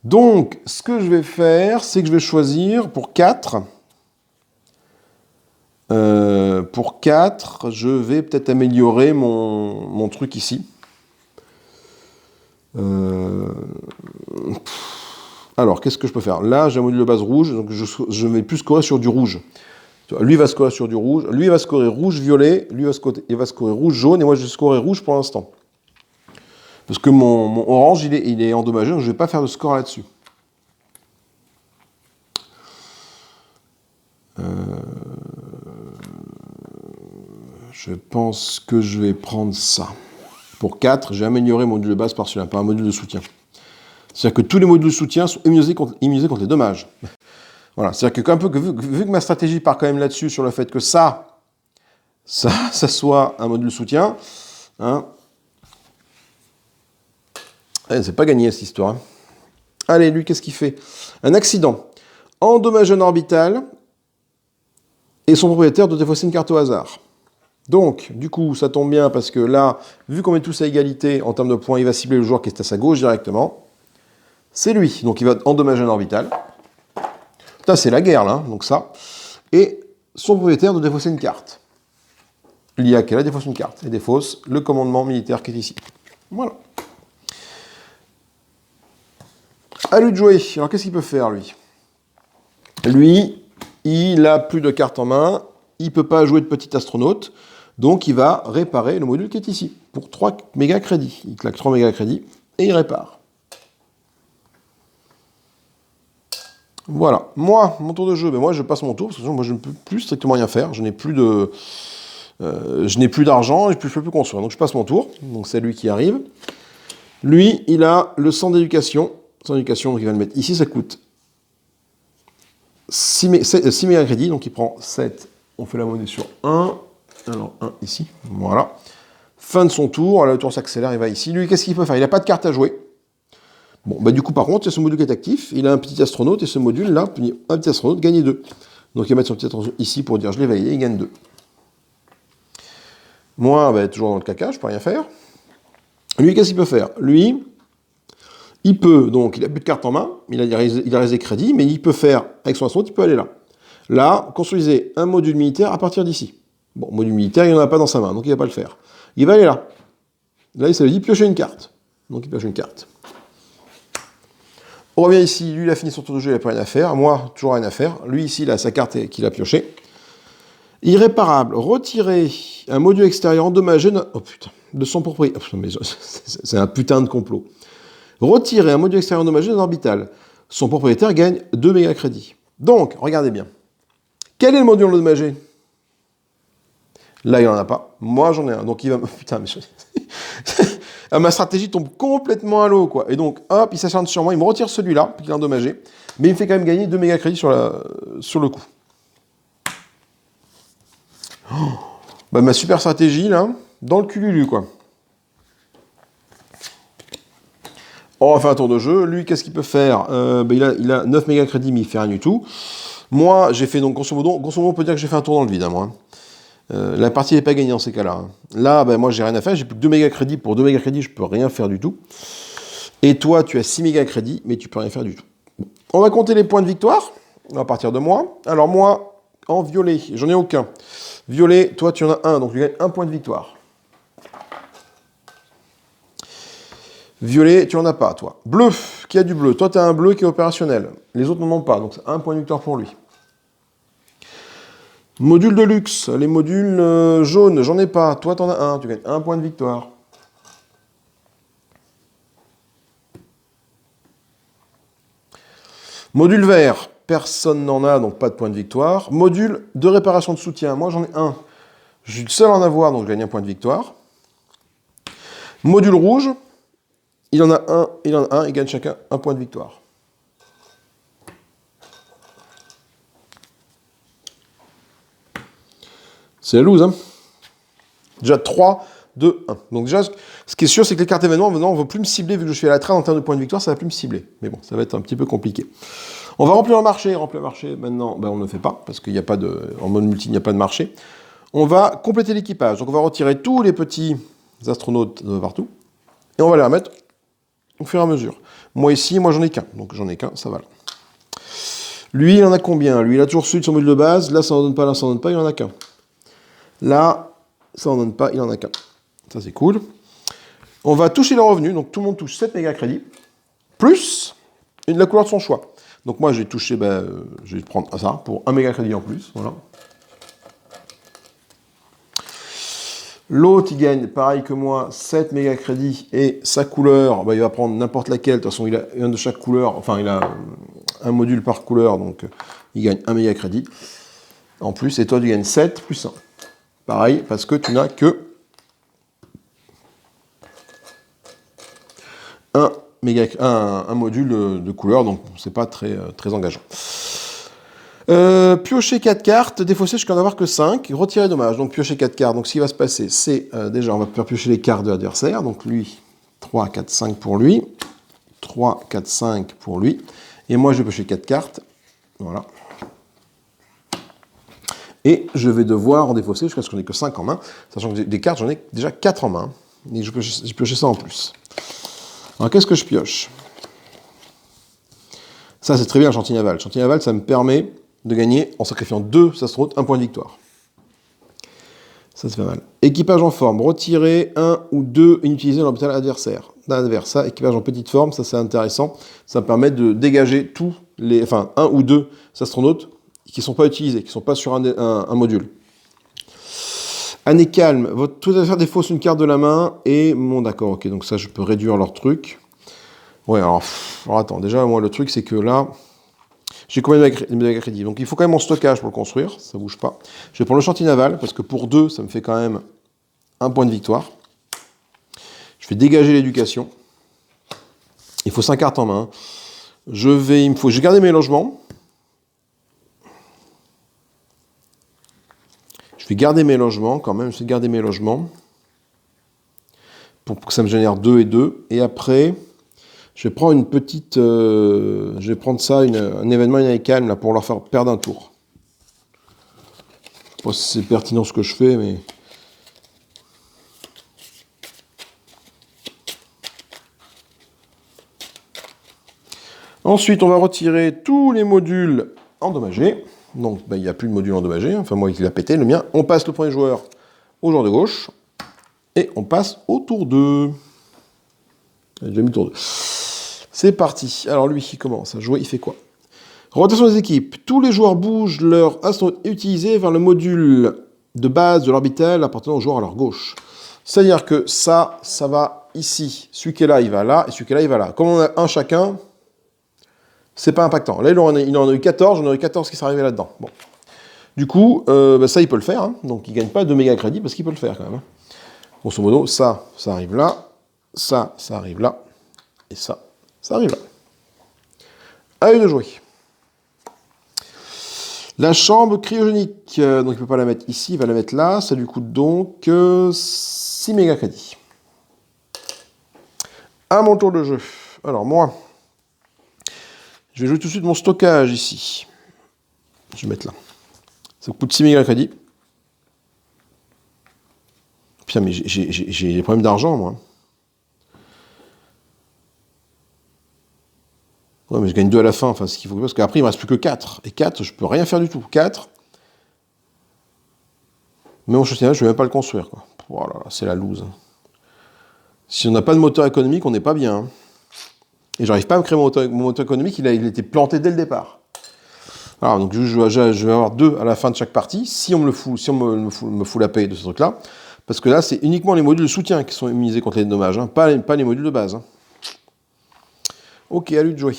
Donc, ce que je vais faire, c'est que je vais choisir pour 4... pour 4, je vais peut-être améliorer mon truc ici. Alors, qu'est-ce que je peux faire? Là, j'ai un module de base rouge, donc je vais plus scorer sur du rouge. Lui va scorer sur du rouge, lui va scorer rouge-violet, lui il va scorer rouge-jaune, et moi je vais scorer rouge pour l'instant. Parce que mon orange, il est endommagé, donc je ne vais pas faire de score là-dessus. Je pense que je vais prendre ça. Pour 4, j'ai amélioré mon module de base par celui-là, par un module de soutien. C'est-à-dire que tous les modules de soutien sont immunisés contre les dommages. Voilà, c'est-à-dire que, vu que ma stratégie part quand même là-dessus, sur le fait que ça soit un module de soutien, hein, c'est pas gagné cette histoire. Hein. Allez, lui, qu'est-ce qu'il fait? Un accident. Endommage un orbital et son propriétaire doit défausser une carte au hasard. Donc, du coup, ça tombe bien parce que là, vu qu'on met tous à égalité en termes de points, il va cibler le joueur qui est à sa gauche directement. C'est lui, donc il va endommager un orbital. Ça, c'est la guerre, là, donc ça. Et son propriétaire doit défausser une carte. L'IA qui est là défausse une carte et défausse le commandement militaire qui est ici. Voilà. À lui de jouer. Alors, qu'est-ce qu'il peut faire, lui? Lui, il a plus de cartes en main. Il ne peut pas jouer de petit astronaute. Donc, il va réparer le module qui est ici, pour 3 méga crédits. Il claque 3 méga crédits. et il répare. Voilà. Moi, mon tour de jeu, ben moi je passe mon tour, parce que moi je ne peux plus strictement rien faire. Je n'ai plus d'argent et je ne peux plus construire. Donc je passe mon tour. Donc c'est lui qui arrive. Lui, il a le centre d'éducation. Centre d'éducation, donc il va le mettre ici, ça coûte 6 méga crédits. Donc il prend 7. On fait la monnaie sur 1. Alors 1 ici. Voilà. Fin de son tour. Là, le tour s'accélère, il va ici. Lui, qu'est-ce qu'il peut faire? Il n'a pas de carte à jouer. Bon, bah du coup, par contre, il y a ce module qui est actif. Il a un petit astronaute et ce module-là, un petit astronaute, gagne 2. Donc il va mettre son petit astronaute ici pour dire je l'ai validé, il gagne 2. Moi, bah, toujours dans le caca, je ne peux rien faire. Lui, qu'est-ce qu'il peut faire? Lui, il peut, donc il n'a plus de carte en main, il a des crédits, mais il peut faire, avec son astronaute, il peut aller là. Là, construisez un module militaire à partir d'ici. Bon, module militaire, il n'en a pas dans sa main, donc il ne va pas le faire. Il va aller là. Là, ça lui dit piocher une carte. Donc il pioche une carte. On revient ici, lui il a fini son tour de jeu, il n'a pas rien à faire. Moi, toujours rien à faire. Lui ici, il a sa carte qu'il a piochée. Irréparable, retirer un module extérieur endommagé de son propriétaire. C'est un putain de complot. Retirer un module extérieur endommagé d'un orbital. Son propriétaire gagne 2 méga crédits. Donc, regardez bien. Quel est le module endommagé? Là, il n'en a pas. Moi, j'en ai un. Donc, il va... Putain, mais... ma stratégie tombe complètement à l'eau, quoi. Et donc, hop, il s'acharne sur moi, il me retire celui-là, puis il est endommagé. Mais il me fait quand même gagner 2 méga crédits sur le coup. Oh, bah, ma super stratégie, là, dans le cululu, quoi. On va faire un tour de jeu. Lui, qu'est-ce qu'il peut faire? Il a 9 méga crédits, mais il fait rien du tout. Moi, j'ai fait, donc, grosso modo, on peut dire que j'ai fait un tour dans le vide, hein, moi. La partie n'est pas gagnée dans ces cas-là. Hein. Là, moi, j'ai rien à faire. J'ai plus que 2 méga crédits. Pour 2 méga crédits, je peux rien faire du tout. Et toi, tu as 6 méga crédits, mais tu peux rien faire du tout. On va compter les points de victoire à partir de moi. Alors, moi, en violet, j'en ai aucun. Violet, toi, tu en as un. Donc, tu gagnes 1 point de victoire. Violet, tu en as pas, toi. Bleu, qui a du bleu. Toi, tu as un bleu qui est opérationnel. Les autres n'en ont pas. Donc, c'est 1 point de victoire pour lui. Module de luxe, les modules jaunes, j'en ai pas. Toi, t'en as un, tu gagnes 1 point de victoire. Module vert, personne n'en a, donc pas de point de victoire. Module de réparation de soutien, moi j'en ai un. Je suis le seul à en avoir, donc je gagne 1 point de victoire. Module rouge, il en a un, ils gagnent chacun 1 point de victoire. C'est la loose, hein. Déjà 3, 2, 1. Donc déjà, ce qui est sûr, c'est que les cartes événements, maintenant, on ne va plus me cibler, vu que je suis à la traîne en termes de points de victoire, ça ne va plus me cibler. Mais bon, ça va être un petit peu compliqué. On va remplir le marché. Remplir le marché, maintenant, on ne le fait pas, parce qu'il n'y a pas de... En mode multi, il n'y a pas de marché. On va compléter l'équipage. Donc on va retirer tous les petits astronautes de partout, et on va les remettre au fur et à mesure. Moi ici, moi j'en ai qu'un. Donc j'en ai qu'un, ça va là. Lui, il en a combien? Lui, il a toujours celui de son module de base. Là, ça n'en donne pas, là, ça n'en donne pas, il en a qu'un. Là, ça n'en donne pas, il en a qu'un. Ça, c'est cool. On va toucher le revenu, donc tout le monde touche 7 méga crédits, plus la couleur de son choix. Donc moi, je vais toucher, je vais prendre ça pour 1 méga crédit en plus. Voilà. L'autre, il gagne, pareil que moi, 7 méga crédits et sa couleur, il va prendre n'importe laquelle. De toute façon, il a un de chaque couleur, enfin, il a un module par couleur, donc il gagne 1 méga crédit en plus. Et toi, tu gagnes 7 plus 1. Pareil, parce que tu n'as que un module de couleur, donc c'est pas très engageant. Piocher 4 cartes, défausser jusqu'à n'en avoir que 5, retirer dommage. Donc piocher 4 cartes, donc ce qui va se passer, c'est déjà on va faire piocher les cartes de l'adversaire, donc lui, 3, 4, 5 pour lui, 3, 4, 5 pour lui, et moi je vais piocher 4 cartes, voilà. Et je vais devoir en défausser jusqu'à ce qu'on n'ait que 5 en main, sachant que des cartes, j'en ai déjà 4 en main, et je pioche ça en plus. Alors qu'est-ce que je pioche? Ça c'est très bien, chantier naval. Chantier naval, ça me permet de gagner, en sacrifiant 2 astronautes, 1 point de victoire. Ça c'est pas mal. Équipage en forme, retirer 1 ou 2 inutilisés dans l'hôpital adversaire. Ça, équipage en petite forme, ça c'est intéressant. Ça me permet de dégager tous les, 1 ou 2 astronautes qui ne sont pas utilisés, qui ne sont pas sur un module. Année calme, votre tout adversaire défausse une carte de la main et bon d'accord, ok, donc ça je peux réduire leur truc. Ouais, alors attends, déjà, moi, le truc, c'est que là, j'ai combien de méga crédits? Donc, il faut quand même mon stockage pour le construire, ça bouge pas. Je vais prendre le chantier naval, parce que pour 2, ça me fait quand même un point de victoire. Je vais dégager l'éducation. Il faut 5 cartes en main. J'ai gardé mes logements. Je vais garder mes logements quand même, je vais garder mes logements. Pour que ça me génère 2 et 2. Et après, je vais prendre une petite... je vais prendre ça, un événement calme là, pour leur faire perdre un tour. Je sais pas si c'est pertinent ce que je fais, mais... Ensuite, on va retirer tous les modules endommagés. Donc, il n'y a plus de module endommagé. Enfin, moi, il a pété, le mien. On passe le premier joueur au joueur de gauche. Et on passe au tour 2. J'ai déjà mis le tour 2. C'est parti. Alors, lui, il commence à jouer. Il fait quoi? Rotation des équipes. Tous les joueurs bougent leur astronaute utilisé vers le module de base de l'orbital appartenant au joueur à leur gauche. C'est-à-dire que ça va ici. Celui qui est là, il va là. Et celui qui est là, il va là. Comme on a un chacun... C'est pas impactant. Là, il en a eu 14, j'en aurais 14 qui sont arrivés là-dedans. Bon. Du coup, ça, il peut le faire. Hein. Donc, il ne gagne pas de méga crédit parce qu'il peut le faire quand même. Hein. Grosso modo, ça arrive là. Ça arrive là. Et ça arrive là. À eux de jouer. La chambre cryogénique. Donc, il ne peut pas la mettre ici, il va la mettre là. Ça lui coûte donc 6 méga crédits. À mon tour de jeu. Alors, moi... Je vais jouer tout de suite mon stockage ici. Je vais mettre là. Ça coûte 6 méga crédits. Putain, mais j'ai des problèmes d'argent, moi. Ouais, mais je gagne 2 à la fin. Enfin, ce qu'il faut, parce qu'après, il ne me reste plus que 4. Et 4, je peux rien faire du tout. 4. Mais mon chantier, je ne vais même pas le construire, quoi. Oh là là, c'est la loose. Si on n'a pas de moteur économique, on n'est pas bien. Hein. Et j'arrive pas à me créer mon moteur économique, il était planté dès le départ. Alors, donc je vais avoir 2 à la fin de chaque partie, si on me fout la paye de ce truc-là. Parce que là, c'est uniquement les modules de soutien qui sont immunisés contre les dommages, hein, pas les modules de base. Hein. Ok, à lui de jouer.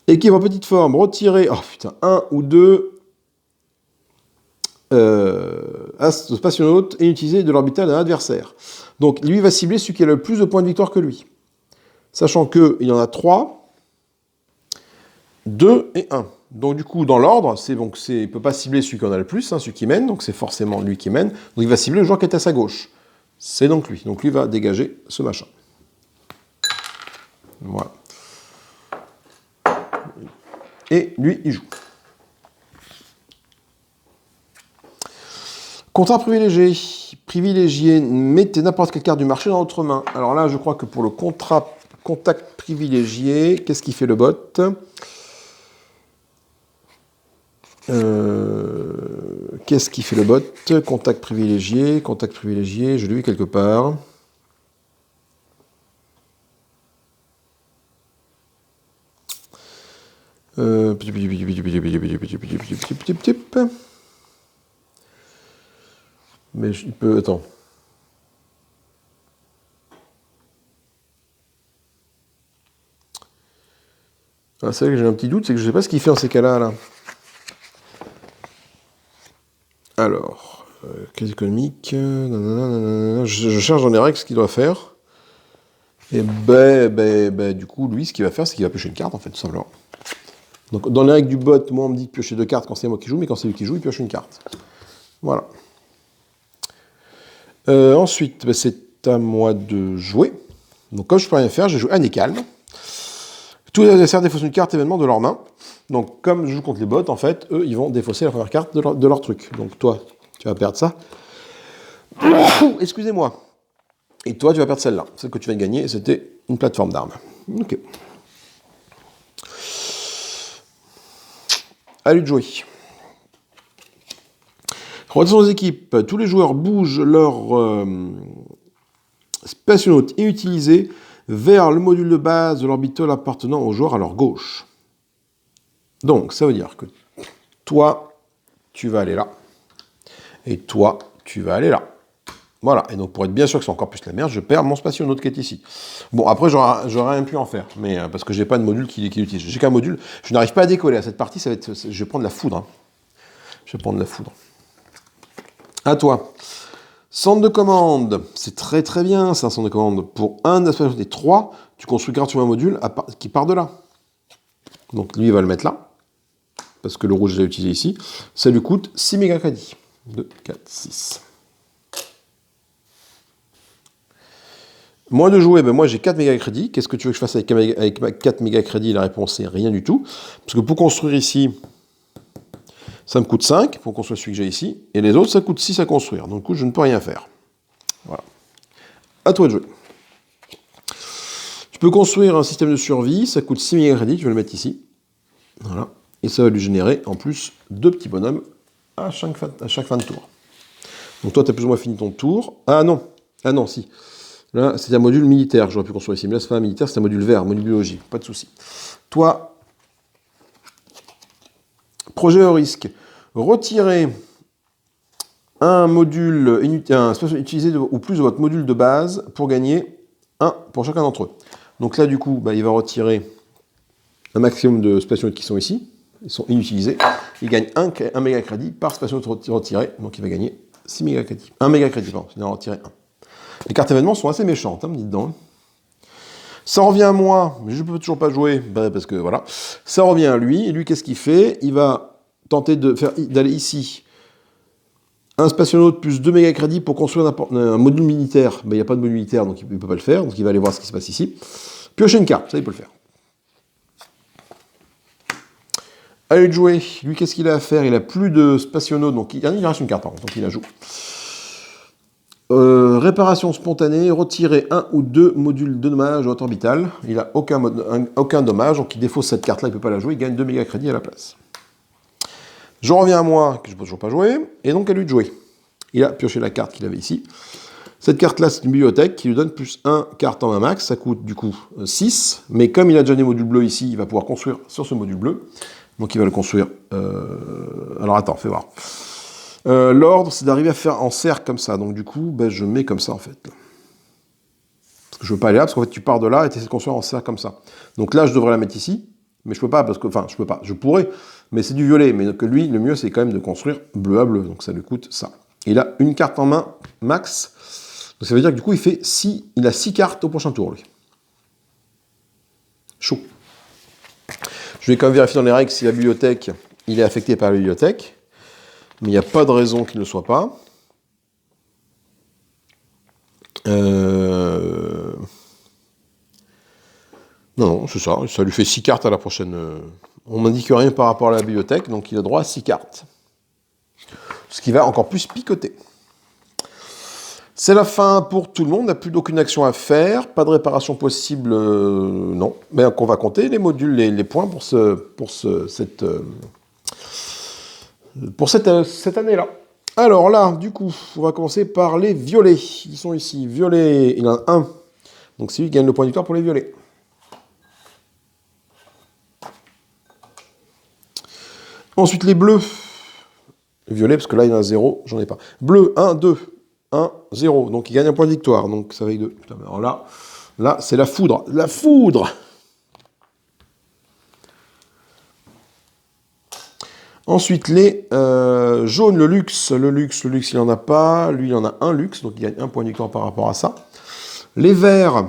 Équipe en petite forme, retirer, 1 ou 2 spationautes et utiliser de l'orbital d'un adversaire. Donc, lui va cibler celui qui a le plus de points de victoire que lui. Sachant qu'il y en a 3, 2 et 1. Donc du coup, dans l'ordre, il ne peut pas cibler celui qui en a le plus, hein, celui qui mène, donc c'est forcément lui qui mène. Donc il va cibler le joueur qui est à sa gauche. C'est donc lui. Donc lui va dégager ce machin. Voilà. Et lui, il joue. Contrat privilégié. Privilégié, mettez n'importe quelle carte du marché dans votre main. Alors là, je crois que pour le contact privilégié, qu'est-ce qui fait le bot ? Qu'est-ce qui fait le bot? Contact privilégié, je l'ai vu quelque part. Mais il peut... Attends. Ah, c'est vrai que j'ai un petit doute, c'est que je ne sais pas ce qu'il fait dans ces cas-là. Là. Alors, crise économique... Je cherche dans les règles ce qu'il doit faire. Et du coup, lui, ce qu'il va faire, c'est qu'il va piocher une carte, en fait, tout simplement. Donc, dans les règles du bot, moi, on me dit de piocher 2 cartes quand c'est moi qui joue, mais quand c'est lui qui joue, il pioche une carte. Voilà. Ensuite, c'est à moi de jouer. Donc, comme je ne peux rien faire, j'ai joué un calme. Tous les adversaires défaussent une carte événement de leur main. Donc, comme je joue contre les bots, en fait, eux, ils vont défausser la première carte de leur truc. Donc, toi, tu vas perdre ça. Excusez-moi. Et toi, tu vas perdre celle-là. Celle que tu vas gagner, c'était une plateforme d'armes. Ok. À lui de jouer. Rotation des équipes. Tous les joueurs bougent leur spationaute et utilisé vers le module de base de l'orbital appartenant au joueur à leur gauche. Donc, ça veut dire que toi, tu vas aller là. Et toi, tu vas aller là. Voilà, et donc pour être bien sûr que c'est encore plus la merde, je perds mon spationaute qui est ici. Bon, après, j'aurais rien pu en faire, mais parce que j'ai pas de module qui l'utilise. J'ai qu'un module, je n'arrive pas à décoller. À cette partie, je vais prendre la foudre. Hein. Je vais prendre la foudre. À toi. Centre de commande, c'est très très bien, c'est un centre de commande. Pour un aspect des 3, tu construis grave sur un module qui part de là. Donc lui, il va le mettre là, parce que le rouge, je l'ai utilisé ici. Ça lui coûte 6 méga crédits. 2, 4, 6. Moins de jouer, ben moi j'ai 4 méga crédits. Qu'est-ce que tu veux que je fasse avec 4 méga crédits? La réponse est rien du tout. Parce que pour construire ici, ça me coûte 5 pour construire celui que j'ai ici. Et les autres, ça coûte 6 à construire. Donc du coup, je ne peux rien faire. Voilà. À toi de jouer. Tu peux construire un système de survie. Ça coûte 6 méga crédits. Je vais le mettre ici. Voilà. Et ça va lui générer en plus 2 petits bonhommes à chaque fin de tour. Donc toi, tu as plus ou moins fini ton tour. Ah non. Ah non, si. Là, c'est un module militaire que j'aurais pu construire ici. Mais là, c'est pas un militaire, c'est un module vert, module biologie. Pas de souci. Toi, projet au risque. Retirer un module utilisé ou plus de votre module de base pour gagner 1 pour chacun d'entre eux. Donc là, du coup, bah, il va retirer un maximum de spationautes qui sont ici. Ils sont inutilisés. Il gagne 1 méga crédit par spationaute retiré. Donc il va gagner 6 méga crédits. 1 méga crédit, pardon. Il en a retiré 1. Les cartes événements sont assez méchantes, hein, me dites donc. Ça revient à moi, mais je ne peux toujours pas jouer, parce que voilà. Ça revient à lui, et lui, qu'est-ce qu'il fait? Il va tenter d'aller ici. Un spationaute plus 2 méga crédits pour construire un module militaire. Ben, il n'y a pas de module militaire, donc il ne peut pas le faire. Donc il va aller voir ce qui se passe ici. Piocher une carte, ça il peut le faire. Allez de jouer. Lui, qu'est-ce qu'il a à faire? Il a plus de spationautes, donc il reste une carte, donc il la joue. Réparation spontanée, retirer 1 ou 2 modules de dommage à haute orbitale. Il n'a aucun dommage, donc il défausse cette carte-là, il ne peut pas la jouer, il gagne 2 méga crédits à la place. Je reviens à moi, que je ne peux toujours pas jouer, et donc à lui de jouer. Il a pioché la carte qu'il avait ici. Cette carte-là, c'est une bibliothèque qui lui donne plus 1 carte en 1 max, ça coûte du coup 6, mais comme il a déjà des modules bleus ici, il va pouvoir construire sur ce module bleu. Donc il va le construire... Alors attends, fais voir. L'ordre, c'est d'arriver à faire en cercle comme ça. Donc du coup, ben, je mets comme ça en fait. Parce que je ne veux pas aller là, parce qu'en fait tu pars de là et tu essaies de construire en cercle comme ça. Donc là, je devrais la mettre ici, mais je peux pas, parce que, enfin, je peux pas, je pourrais, mais c'est du violet. Mais que lui, le mieux, c'est quand même de construire bleu à bleu. Donc ça lui coûte ça. Il a une carte en main max. Donc ça veut dire que du coup, il a 6 cartes au prochain tour, lui. Chaud. Je vais quand même vérifier dans les règles si la bibliothèque, il est affecté par la bibliothèque. Mais il n'y a pas de raison qu'il ne le soit pas. Non, c'est ça. Ça lui fait 6 cartes à la prochaine. On n'indique rien par rapport à la bibliothèque, donc il a droit à 6 cartes. Ce qui va encore plus picoter. C'est la fin pour tout le monde. On n'a plus d'aucune action à faire. Pas de réparation possible, non. Mais on va compter les modules, les points pour cette année-là. Alors là, du coup, on va commencer par les violets. Ils sont ici. Violet, il y en a un. Donc c'est lui qui gagne le point de victoire pour les violets. Ensuite, les bleus. Violet, parce que là, il y en a 0, j'en ai pas. Bleu, 1, 2, 1, 0. Donc il gagne un point de victoire. Donc ça va avec 2. Alors là c'est la foudre. La foudre! Ensuite, les jaunes, le luxe, il n'en a pas. Lui, il en a un luxe, donc il gagne un point de victoire par rapport à ça. Les verts,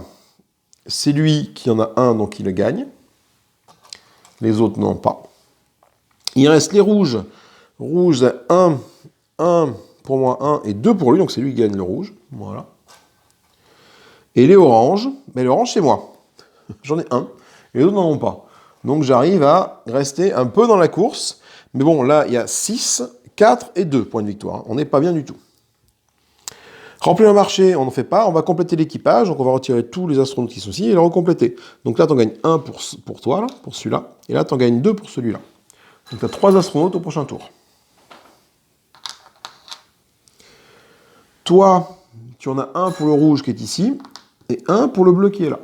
c'est lui qui en a un, donc il le gagne. Les autres n'en ont pas. Il reste les rouges. Rouge, 1 pour moi, 1 et 2 pour lui, donc c'est lui qui gagne le rouge. Voilà. Et les oranges, mais l'orange, c'est moi. J'en ai un, et les autres n'en ont pas. Donc j'arrive à rester un peu dans la course. Mais bon, là, il y a 6, 4 et 2 points de victoire. On n'est pas bien du tout. Remplir le marché, on n'en fait pas. On va compléter l'équipage. Donc on va retirer tous les astronautes qui sont ici et les recompléter. Donc là, tu en gagnes 1 pour toi, là, pour celui-là. Et là, tu en gagnes 2 pour celui-là. Donc tu as 3 astronautes au prochain tour. Toi, tu en as un pour le rouge qui est ici. Et un pour le bleu qui est là.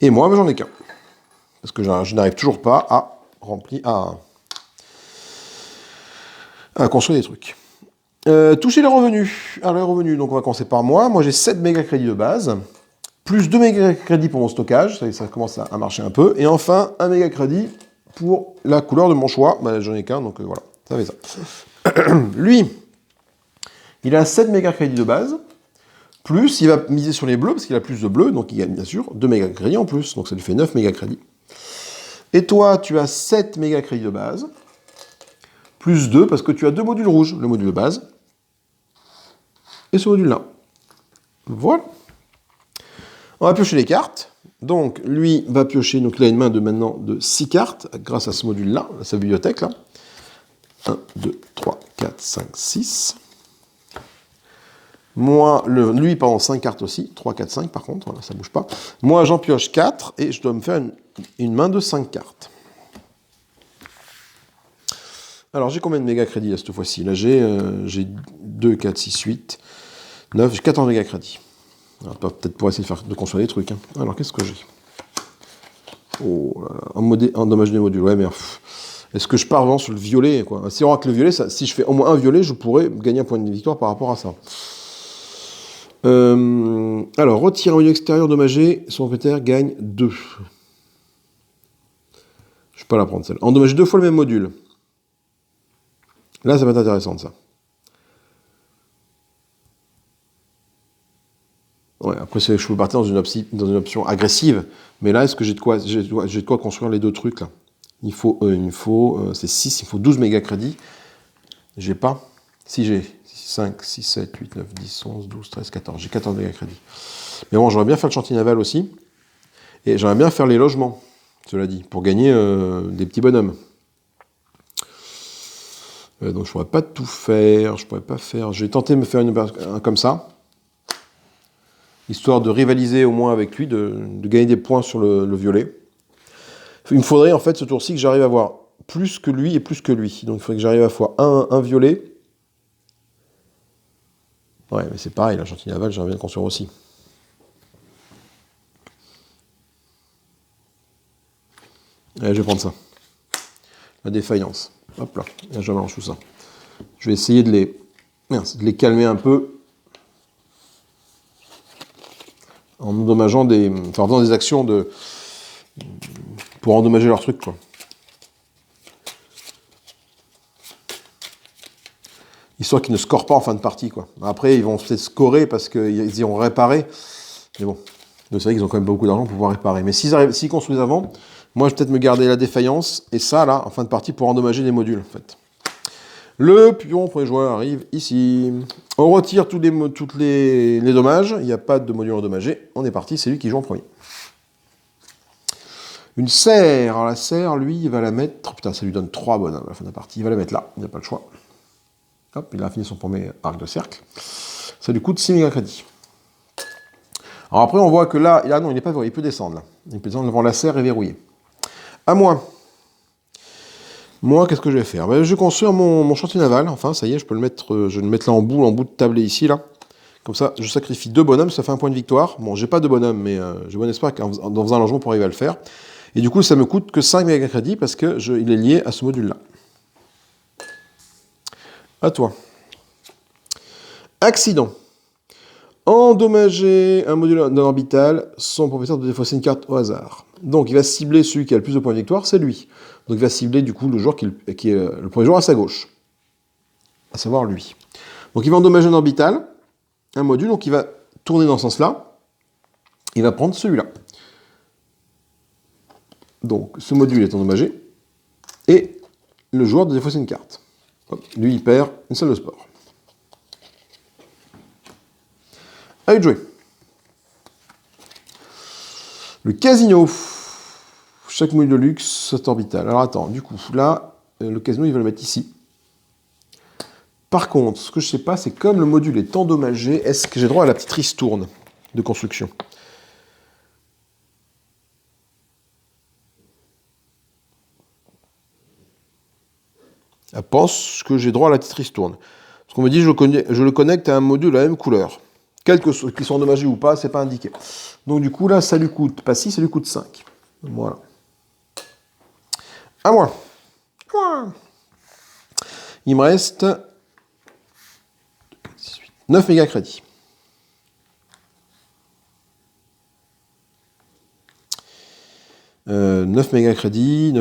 Et moi, ben, j'en ai qu'un. Parce que je n'arrive toujours pas à construire des trucs. Toucher les revenus. Alors les revenus, donc on va commencer par moi. Moi j'ai 7 méga crédits de base, plus 2 méga crédits pour mon stockage, ça commence à marcher un peu. Et enfin, 1 méga crédit pour la couleur de mon choix. Bah, j'en ai qu'un, donc voilà, ça fait ça. Lui, il a 7 méga crédits de base, plus il va miser sur les bleus, parce qu'il a plus de bleus, donc il gagne bien sûr 2 méga crédits en plus, donc ça lui fait 9 méga crédits. Et toi, tu as 7 méga crédits de base, plus 2, parce que tu as 2 modules rouges, le module de base, et ce module-là. Voilà. On va piocher les cartes. Donc, lui va piocher, donc il a une main de maintenant de 6 cartes, grâce à ce module-là, à sa bibliothèque, là. 1, 2, 3, 4, 5, 6. Moi, lui, pardon, 5 cartes aussi. 3, 4, 5 par contre, voilà, ça ne bouge pas. Moi, j'en pioche 4 et je dois me faire une main de 5 cartes. Alors, j'ai combien de méga crédits là, cette fois-ci? Là, j'ai 2, 4, 6, 8, 9, j'ai 14 méga crédits. Peut-être pour essayer de construire des trucs. Hein. Alors, qu'est-ce que j'ai? Oh là là, endommager des modules. Ouais, mais est-ce que je pars vraiment sur le violet quoi? Si on voit que le violet, si je fais au moins un violet, je pourrais gagner un point de victoire par rapport à ça. Alors, retirer un module extérieur endommagé, son propriétaire gagne 2. Je ne vais pas la prendre celle-là. Endommager 2 fois le même module. Là, ça va être intéressant, ça. Ouais, après, je peux partir dans une option agressive. Mais là, est-ce que j'ai de quoi construire les deux trucs, là? Il faut c'est 6, il faut 12 méga crédits. J'ai pas. Si j'ai 5, 6, 7, 8, 9, 10, 11, 12, 13, 14. J'ai 14 méga crédits. Mais bon, j'aurais bien faire le chantier naval aussi. Et j'aimerais bien faire les logements, cela dit, pour gagner des petits bonhommes. Donc je pourrais pas tout faire, je pourrais pas faire. Je vais tenter de me faire un comme ça, histoire de rivaliser au moins avec lui, de gagner des points sur le violet. Il me faudrait en fait ce tour-ci que j'arrive à avoir plus que lui et plus que lui. Donc il faudrait que j'arrive à fois un violet. Ouais, mais c'est pareil, la chantier navale, j'aimerais bien le construire aussi. Allez, je vais prendre ça. La défaillance. Hop là, et je mélange tout ça. Je vais essayer de les calmer un peu en endommageant en faisant des actions pour endommager leur truc, quoi. Histoire qu'ils ne scorent pas en fin de partie, quoi. Après, ils vont peut-être scorer parce qu'ils iront réparer. Mais bon, c'est vrai qu'ils ont quand même beaucoup d'argent pour pouvoir réparer. Mais s'ils construisent avant, moi, je vais peut-être me garder la défaillance. Et ça, là, en fin de partie, pour endommager les modules, en fait. Le pion premier joueur arrive ici. On retire tous les dommages. Il n'y a pas de module endommagé. On est parti, c'est lui qui joue en premier. Une serre. Alors la serre, lui, il va la mettre... Putain, ça lui donne 3 bonhommes à la fin de la partie. Il va la mettre là, il n'a pas le choix. Hop, il a fini son premier arc de cercle. Ça lui coûte 6 méga crédits. Alors après, on voit que là... Ah non, il n'est pas verrouillé, il peut descendre là. Il peut descendre devant la serre et verrouiller. À moi. Moi, qu'est-ce que je vais faire? Je vais construire mon chantier naval. Enfin, ça y est, je vais le mettre là en bout de tablé ici, là. Comme ça, je sacrifie 2 bonhommes, ça fait un point de victoire. Bon, j'ai pas de bonhomme, mais j'ai bon espoir qu'en faisant un logement pour arriver à le faire. Et du coup, ça me coûte que 5 méga crédits parce qu'il est lié à ce module-là. À toi. Accident. Endommager un module d'un orbital, son professeur doit défausser une carte au hasard. Donc, il va cibler celui qui a le plus de points de victoire, c'est lui. Donc, il va cibler, du coup, le joueur qui est le premier joueur à sa gauche. À savoir lui. Donc, il va endommager un orbital, un module, donc il va tourner dans ce sens-là. Il va prendre celui-là. Donc, ce module est endommagé. Et le joueur doit défausser une carte. Hop, lui, il perd une salle de sport. À lui de jouer. Le casino. Chaque module de luxe, cet orbital. Alors attends, du coup, là, le casino, il va le mettre ici. Par contre, ce que je ne sais pas, c'est comme le module est endommagé, est-ce que j'ai droit à la petite ristourne de construction? Elle pense que j'ai droit à la petite ristourne. Parce qu'on me dit, je le connecte à un module de la même couleur. Quels que soient, qu'ils soient endommagés ou pas, c'est pas indiqué. Donc du coup, là, ça lui coûte, pas 6, ça lui coûte 5. Voilà. À moi. Il me reste 9 méga crédits. « 9 méga crédits,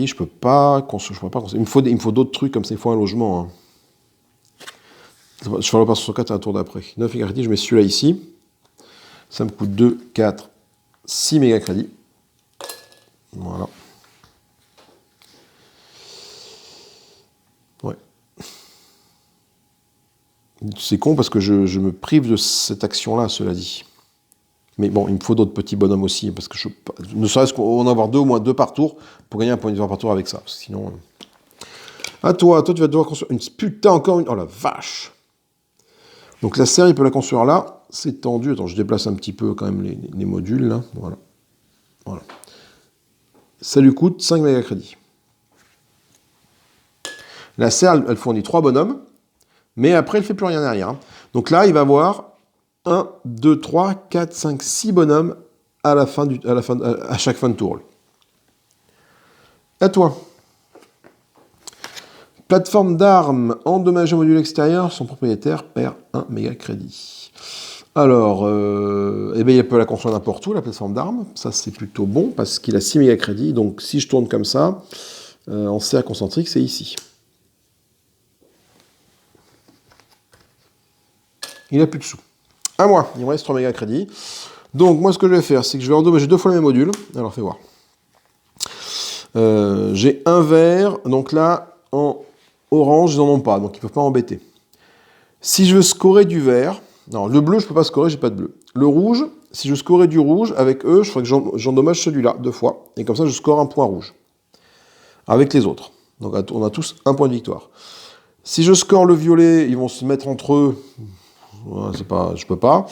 je peux pas construire. Il me faut d'autres trucs comme ça, il faut un logement. Hein. Je fais l'opération 4 à un tour d'après. 9 méga crédits, je mets celui-là ici. Ça me coûte 2, 4, 6 méga crédits. Voilà. Ouais. C'est con parce que je me prive de cette action-là, cela dit. Mais bon, il me faut d'autres petits bonhommes aussi, parce que ne serait-ce qu'en avoir deux, au moins deux par tour, pour gagner un point de victoire par tour avec ça. Parce que sinon... À toi, tu vas devoir construire une... Putain, encore une... Oh la vache! Donc la serre, il peut la construire là. C'est tendu. Attends, je déplace un petit peu quand même les modules, là. Voilà. Voilà. Ça lui coûte 5 méga crédits. La serre, elle fournit 3 bonhommes, mais après, elle ne fait plus rien derrière. Hein. Donc là, il va avoir 1, 2, 3, 4, 5, 6 bonhommes à chaque fin de tour. À toi. Plateforme d'armes endommagée au module extérieur, son propriétaire perd 1 méga crédit. Alors, il peut la construire n'importe où, la plateforme d'armes. Ça, c'est plutôt bon, parce qu'il a 6 méga crédits. Donc, si je tourne comme ça, en cercle concentrique, c'est ici. Il n'a plus de sous. À moi, il me reste 3 méga crédits. Donc, moi, ce que je vais faire, c'est que je vais endommager 2 fois le même module. Alors, fais voir. J'ai un vert, donc là, en orange, ils n'en ont pas, donc ils ne peuvent pas embêter. Si je veux scorer du vert, non, le bleu, je ne peux pas scorer, j'ai pas de bleu. Le rouge, si je scorais du rouge, avec eux, je ferais que j'endommage celui-là 2 fois. Et comme ça, je score un point rouge. Avec les autres. Donc, on a tous un point de victoire. Si je score le violet, ils vont se mettre entre eux. Je peux pas.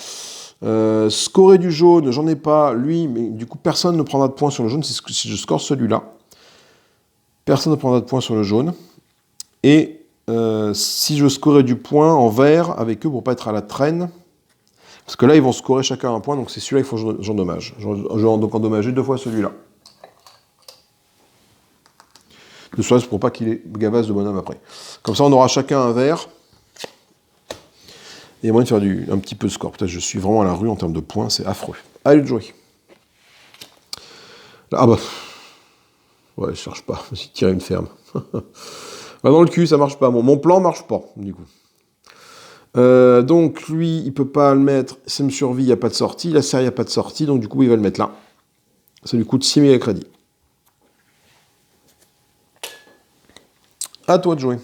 Scorer du jaune, j'en ai pas. Lui, mais du coup, personne ne prendra de points sur le jaune si je score celui-là. Personne ne prendra de points sur le jaune. Et si je scorais du point en vert avec eux pour pas être à la traîne, parce que là, ils vont scorer chacun un point, donc c'est celui-là qu'il faut que j'endommage. Je vais donc endommager 2 fois celui-là. Ne serait-ce pour pas qu'il ait gavasse de bonhomme après. Comme ça, on aura chacun un vert. Et il y a moyen de faire un petit peu de score. Peut-être que je suis vraiment à la rue en termes de points, c'est affreux. Allez, de jouer. Là, ah bah... Ouais, je cherche pas. J'ai tiré une ferme. Va dans le cul, ça marche pas. Mon plan marche pas, du coup. Donc, lui, il peut pas le mettre. Ça me survit, il n'y a pas de sortie. La serre, il n'y a pas de sortie. Donc, du coup, il va le mettre là. Ça lui coûte 6 méga crédits. À toi de jouer.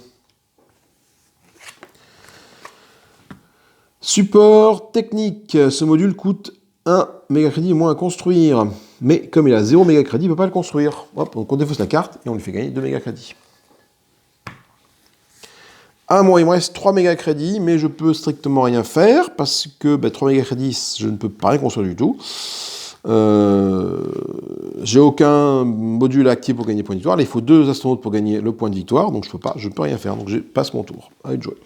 Support technique. Ce module coûte 1 méga crédit moins à construire. Mais comme il a 0 méga crédit, il ne peut pas le construire. Hop, donc on défausse la carte et on lui fait gagner 2 méga crédits. Ah, moi, il me reste 3 méga crédits, mais je peux strictement rien faire parce que 3 méga crédits, je ne peux pas rien construire du tout. J'ai aucun module actif pour gagner point de victoire. Là, il faut 2 astronautes pour gagner le point de victoire, donc je peux rien faire. Donc je passe mon tour. Allez, de jouer.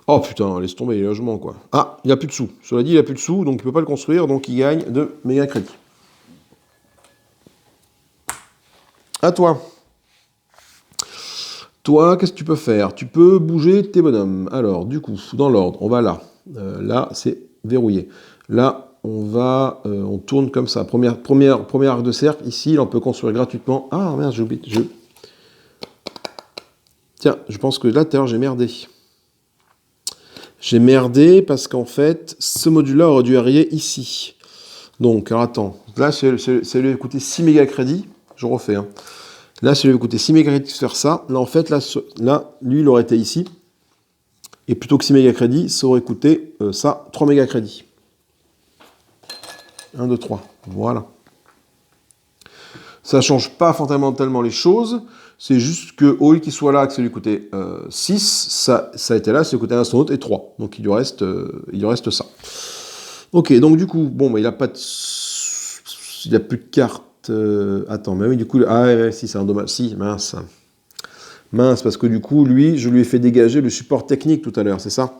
Oh putain, laisse tomber les logements, quoi. Ah, il n'a plus de sous. Cela dit, il n'a plus de sous, donc il ne peut pas le construire, donc il gagne 2 méga crédits. À toi. Toi, qu'est-ce que tu peux faire? Tu peux bouger tes bonhommes. Alors, du coup, dans l'ordre, on va là. Là, c'est verrouillé. Là, on tourne comme ça. Premier arc de cercle. Ici, on peut construire gratuitement. Ah, merde, j'ai oublié. Tiens, je pense que là, tout à l'heure, j'ai merdé. J'ai merdé parce qu'en fait, ce module-là aurait dû arriver ici. Donc, alors attends. Là, ça lui a coûté 6 méga crédits. Je refais, hein. Là, ça lui a coûté 6 méga crédits de faire ça. Là, en fait, là, lui, il aurait été ici. Et plutôt que 6 méga crédits, ça aurait coûté 3 méga crédits. 1, 2, 3. Voilà. Ça ne change pas fondamentalement les choses. C'est juste qu'au lieu qu'il soit là, que ça lui coûtait 6, ça a été là, ça lui coûtait 1 astronaute et 3. Donc il lui reste ça. Ok, donc du coup, bon, il n'a pas de... Il n'a plus de cartes. Attends, mais oui, du coup... Ah ouais, si, c'est un dommage. Si, mince. Mince, parce que du coup, lui, je lui ai fait dégager le support technique tout à l'heure, c'est ça?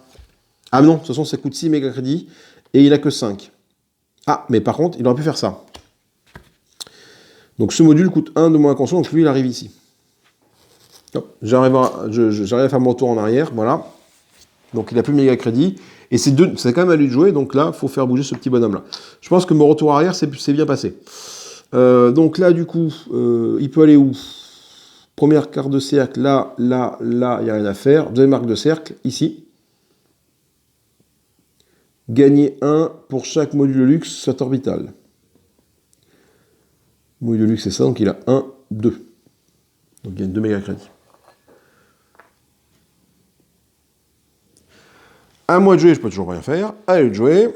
Ah non, de toute façon, ça coûte 6 méga crédits et il n'a que 5. Ah, mais par contre, il aurait pu faire ça. Donc ce module coûte 1 de moins à construire, donc lui, il arrive ici. J'arrive à faire mon tour en arrière, voilà. Donc il a plus de méga crédit. Et c'est quand même à lui de jouer, donc là, il faut faire bouger ce petit bonhomme-là. Je pense que mon retour arrière, c'est bien passé. Donc là, du coup, il peut aller où? Première carte de cercle, là, il n'y a rien à faire. Deuxième marque de cercle, ici. Gagner 1 pour chaque module luxe, soit orbital. Module luxe, c'est ça, donc il a 1, 2. Donc il gagne 2 méga crédits. À moi de jouer, je peux toujours rien faire. Allez de jouer.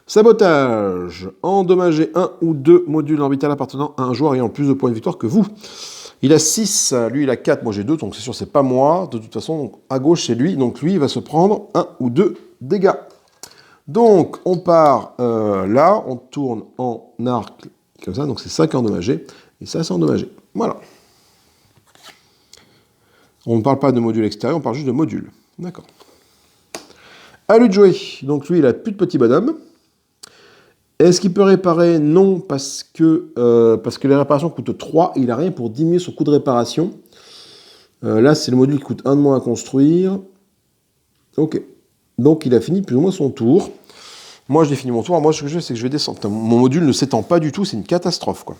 Sabotage. Endommager 1 ou 2 modules orbitales appartenant à un joueur ayant plus de points de victoire que vous. Il a 6, lui il a 4, moi j'ai 2, donc c'est sûr c'est pas moi. De toute façon, donc, à gauche c'est lui, donc lui il va se prendre 1 ou 2 dégâts. Donc on part là, on tourne en arc comme ça, donc c'est ça qui est endommagé, et ça c'est endommagé. Voilà. On ne parle pas de module extérieur, on parle juste de module. D'accord. À lui de jouer. Donc lui il a plus de petit bonhomme. Est-ce qu'il peut réparer? Non, parce que les réparations coûtent 3, et il n'a rien pour diminuer son coût de réparation. Là, c'est le module qui coûte 1 de moins à construire. Ok. Donc, il a fini plus ou moins son tour. Moi, j'ai fini mon tour. Moi, ce que je fais, c'est que je vais descendre. Mon module ne s'étend pas du tout, c'est une catastrophe, quoi.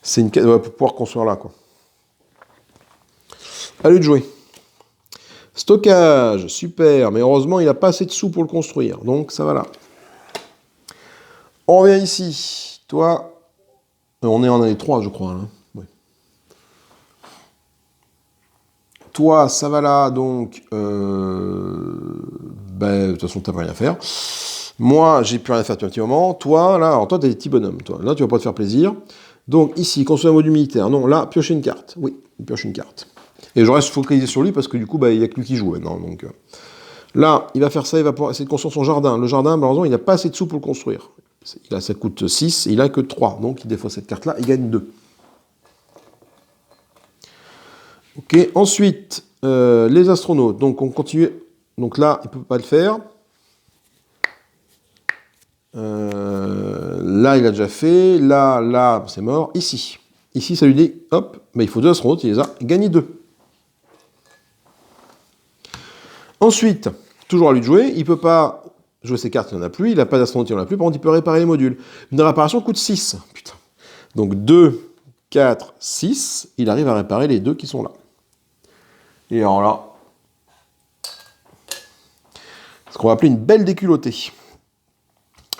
C'est une catastrophe pour pouvoir construire là, quoi. À lui de jouer. Stockage, super, mais heureusement, il n'a pas assez de sous pour le construire, donc ça va là. On revient ici. Toi, on est en année 3, je crois. Là. Ouais. Toi, ça va là, donc... de toute façon, tu n'as rien à faire. Moi, j'ai plus rien à faire depuis un petit moment. Toi, là, alors toi, tu as des petits bonhommes. Toi. Là, tu vas pas te faire plaisir. Donc, ici, construire un module militaire. Non, là, piocher une carte. Oui, piocher une carte. Et je reste focalisé sur lui parce que du coup, il n'y a que lui qui joue maintenant. Donc, là, il va faire ça, il va pouvoir essayer de construire son jardin. Le jardin, malheureusement, il n'a pas assez de sous pour le construire. Là, ça coûte 6, il n'a que 3. Donc, il défausse cette carte-là, il gagne 2. Ok, ensuite, les astronautes. Donc, on continue. Donc là, il ne peut pas le faire. Là, il a déjà fait. Là, c'est mort. Ici, ça lui dit, hop, il faut 2 astronautes, il les a, il gagne 2. Ensuite, toujours à lui de jouer, il ne peut pas jouer ses cartes, il n'en a plus, il n'a pas d'astronaute, il n'en a plus, par contre, il peut réparer les modules. Une réparation coûte 6. Putain. Donc 2, 4, 6, il arrive à réparer les 2 qui sont là. Et alors là, ce qu'on va appeler une belle déculottée.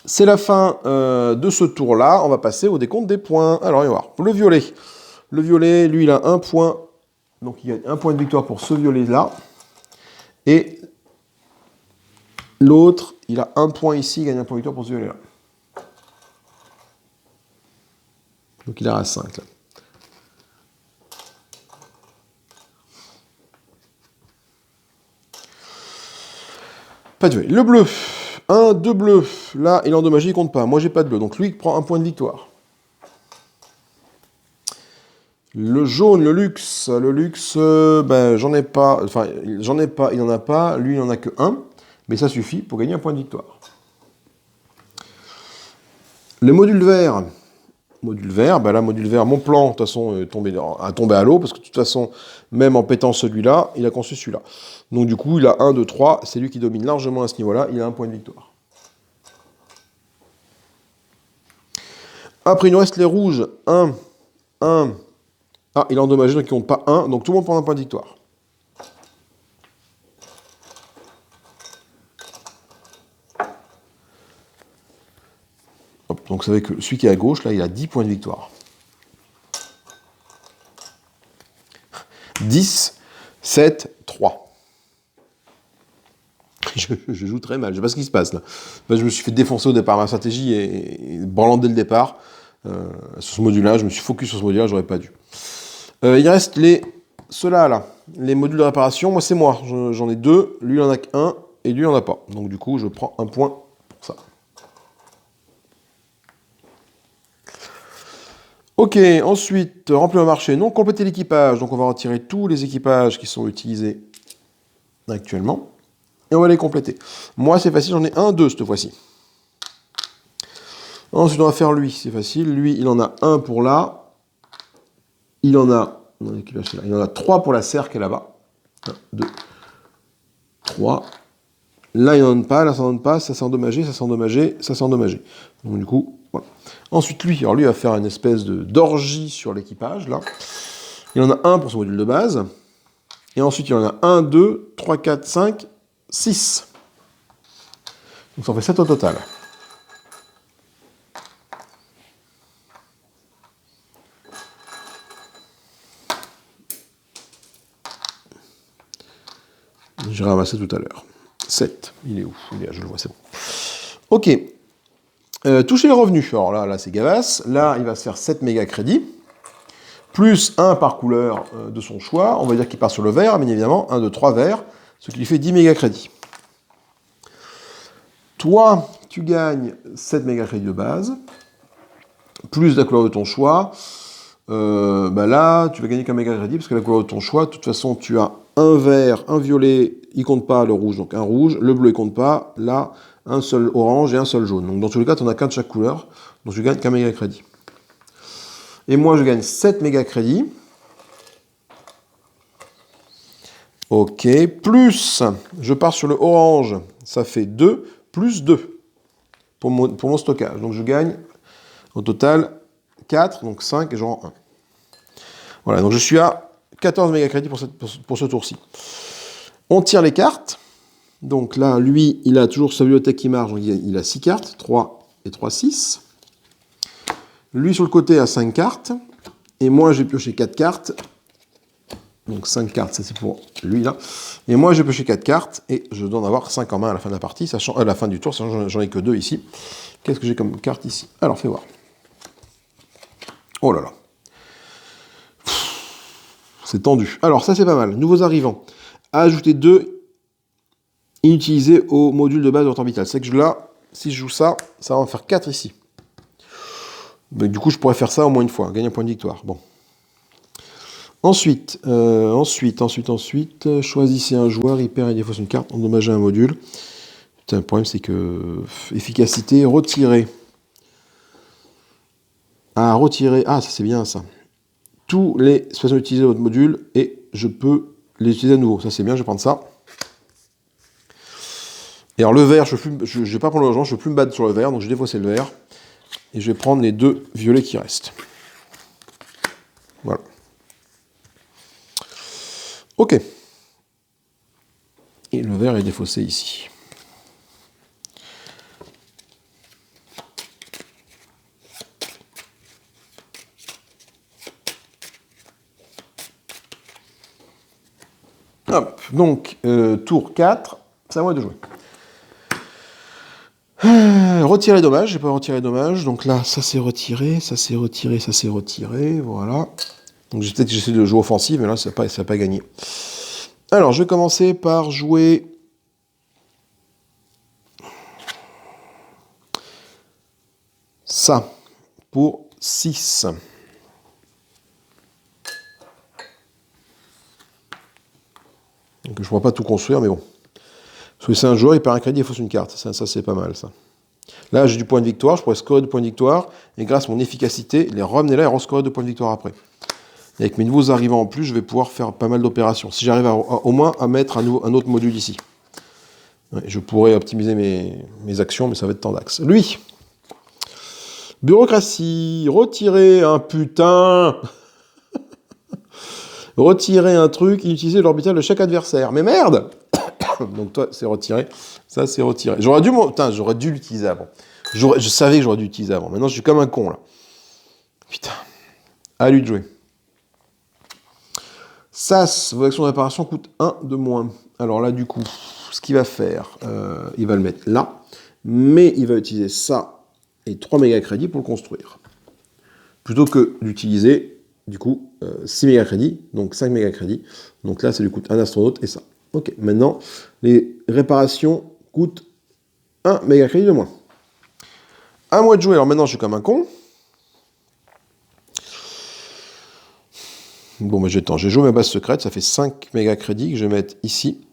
C'est la fin de ce tour-là, on va passer au décompte des points. Alors, on va voir. Le violet. Le violet, lui, il a 1 point. Donc, il gagne 1 point de victoire pour ce violet-là. Et l'autre, il a 1 point ici, il gagne 1 point de victoire pour ce violet-là. Donc, il a à 5, là. Pas de violet. Le bleu. 1, 2 bleus. Là, il est endommagé, il compte pas. Moi, j'ai pas de bleu. Donc, lui, il prend 1 point de victoire. Le jaune, le luxe, j'en ai pas. Enfin, j'en ai pas, il n'en a pas. Lui, il n'en a que 1. Mais ça suffit pour gagner 1 point de victoire. Le module vert. Module vert, module vert, mon plan, de toute façon, a tombé à l'eau, parce que de toute façon, même en pétant celui-là, il a construit celui-là. Donc du coup, il a 1, 2, 3, c'est lui qui domine largement à ce niveau-là, il a 1 point de victoire. Après, il nous reste les rouges, 1, 1. Ah, il a endommagé, donc il ne compte pas 1, donc tout le monde prend 1 point de victoire. Hop, donc vous savez que celui qui est à gauche, là, il a 10 points de victoire. 10, 7, 3. Je joue très mal, je ne sais pas ce qui se passe là. Je me suis fait défoncer au départ, ma stratégie est branlante dès le départ. Sur ce module-là, je me suis focus sur ce module-là, j'aurais pas dû. Il reste ceux-là, là, les modules de réparation. Moi, c'est moi, j'en ai 2, lui il en a qu'un, et lui il en a pas. Donc du coup, je prends 1 point pour ça. Ok, ensuite, remplir le marché. Non, compléter l'équipage. Donc on va retirer tous les équipages qui sont utilisés actuellement. Et on va les compléter. Moi, c'est facile, j'en ai 1, 2 cette fois-ci. Ensuite, on va faire lui, c'est facile. Lui, il en a 1 pour là. Il en a Il y en a 3 pour la serre qui est là-bas. 1, 2, 3. Là, il n'en donne pas, là, ça n'en donne pas, ça s'est endommagé, ça s'est endommagé, ça s'est endommagé. Donc du coup, voilà. Ensuite, lui, alors lui, il va faire une espèce d'orgie sur l'équipage, là. Il en a un pour son module de base. Et ensuite, il en a 1, 2, 3, 4, 5, 6. Donc ça en fait 7 au total. J'ai ramassé tout à l'heure. 7. Il est où? Il est là, je le vois, c'est bon. Ok. Toucher les revenus. Alors là c'est Gavas. Là, il va se faire 7 méga crédits. Plus 1 par couleur de son choix. On va dire qu'il part sur le vert, bien évidemment. 1, 2, 3 verts. Ce qui lui fait 10 méga crédits. Toi, tu gagnes 7 méga crédits de base. Plus la couleur de ton choix. Là, tu vas gagner qu'un méga crédit parce que la couleur de ton choix, de toute façon, tu as un vert, un violet, il compte pas, le rouge, donc un rouge, le bleu, il compte pas, là, un seul orange et un seul jaune. Donc dans tous les cas, tu n'en as qu'un de chaque couleur, donc tu gagnes qu'un méga crédit. Et moi, je gagne 7 méga crédits. Ok, plus, je pars sur le orange, ça fait 2, plus 2 pour mon stockage. Donc je gagne au total 4, donc 5 et je rends 1. Voilà, donc je suis à 14 méga crédits pour ce tour-ci. On tire les cartes. Donc là, lui, il a toujours sa bibliothèque qui marche. Donc il a 6 cartes, 3 et 3, 6. Lui, sur le côté, a 5 cartes. Et moi, j'ai pioché 4 cartes. Donc 5 cartes, ça c'est pour lui, là. Et moi, j'ai pioché 4 cartes. Et je dois en avoir 5 en main à la fin de la partie, sachant, à la fin du tour, sachant j'en ai que 2 ici. Qu'est-ce que j'ai comme carte ici? Alors, fais voir. Oh là là. C'est tendu. Alors, ça, c'est pas mal. Nouveaux arrivants. Ajouter 2 inutilisés au module de base orbital. C'est que là, si je joue ça, ça va en faire 4 ici. Donc, du coup, je pourrais faire ça au moins une fois. Gagner un point de victoire. Bon. Ensuite, choisissez un joueur, il perd et défausse une carte, endommagez un module. Putain, le problème, c'est que... efficacité, retirer. Retirer. Ah, ça, c'est bien, ça. Tous les façons d'utiliser votre module et je peux les utiliser à nouveau. Ça, c'est bien, je vais prendre ça. Et alors, le vert, je ne vais pas prendre le logement, je ne vais plus me battre sur le vert, donc je vais défausser le vert. Et je vais prendre les 2 violets qui restent. Voilà. Ok. Et le vert est défaussé ici. Hop, donc, tour 4, c'est à moi de jouer. Retirer les dommages, j'ai pas retiré les dommages, donc là, ça c'est retiré, ça c'est retiré, ça c'est retiré, voilà. Donc peut-être que j'essaie de jouer offensive, mais là, ça n'a pas gagné. Alors, je vais commencer par jouer... ça, pour 6. Donc je ne pourrais pas tout construire, mais bon. C'est un joueur, il perd un crédit, il faut une carte. Ça c'est pas mal, ça. Là, j'ai du point de victoire, je pourrais scorer 2 points de victoire, et grâce à mon efficacité, les ramener là et rescorer 2 points de victoire après. Et avec mes nouveaux arrivants en plus, je vais pouvoir faire pas mal d'opérations. Si j'arrive au moins à mettre un autre module ici. Ouais, je pourrais optimiser mes actions, mais ça va être tendax. Lui, bureaucratie, retirer un putain... Retirer un truc, inutiliser l'orbital de chaque adversaire. Mais merde! Donc toi, c'est retiré. Ça, c'est retiré. J'aurais dû l'utiliser avant. Je savais que j'aurais dû l'utiliser avant. Maintenant, je suis comme un con, là. Putain. À lui de jouer. SAS, vos actions de réparation coûtent 1 de moins. Alors là, du coup, ce qu'il va faire, il va le mettre là. Mais il va utiliser ça et 3 méga crédits pour le construire. Plutôt que d'utiliser... Du coup, 6 méga crédits, donc 5 méga crédits. Donc là, ça lui coûte un astronaute et ça. Ok, maintenant, les réparations coûtent 1 méga crédit de moins. À moi de jouer, alors maintenant, je suis comme un con. Bon, je vais jouer ma base secrète, ça fait 5 méga crédits que je vais mettre ici.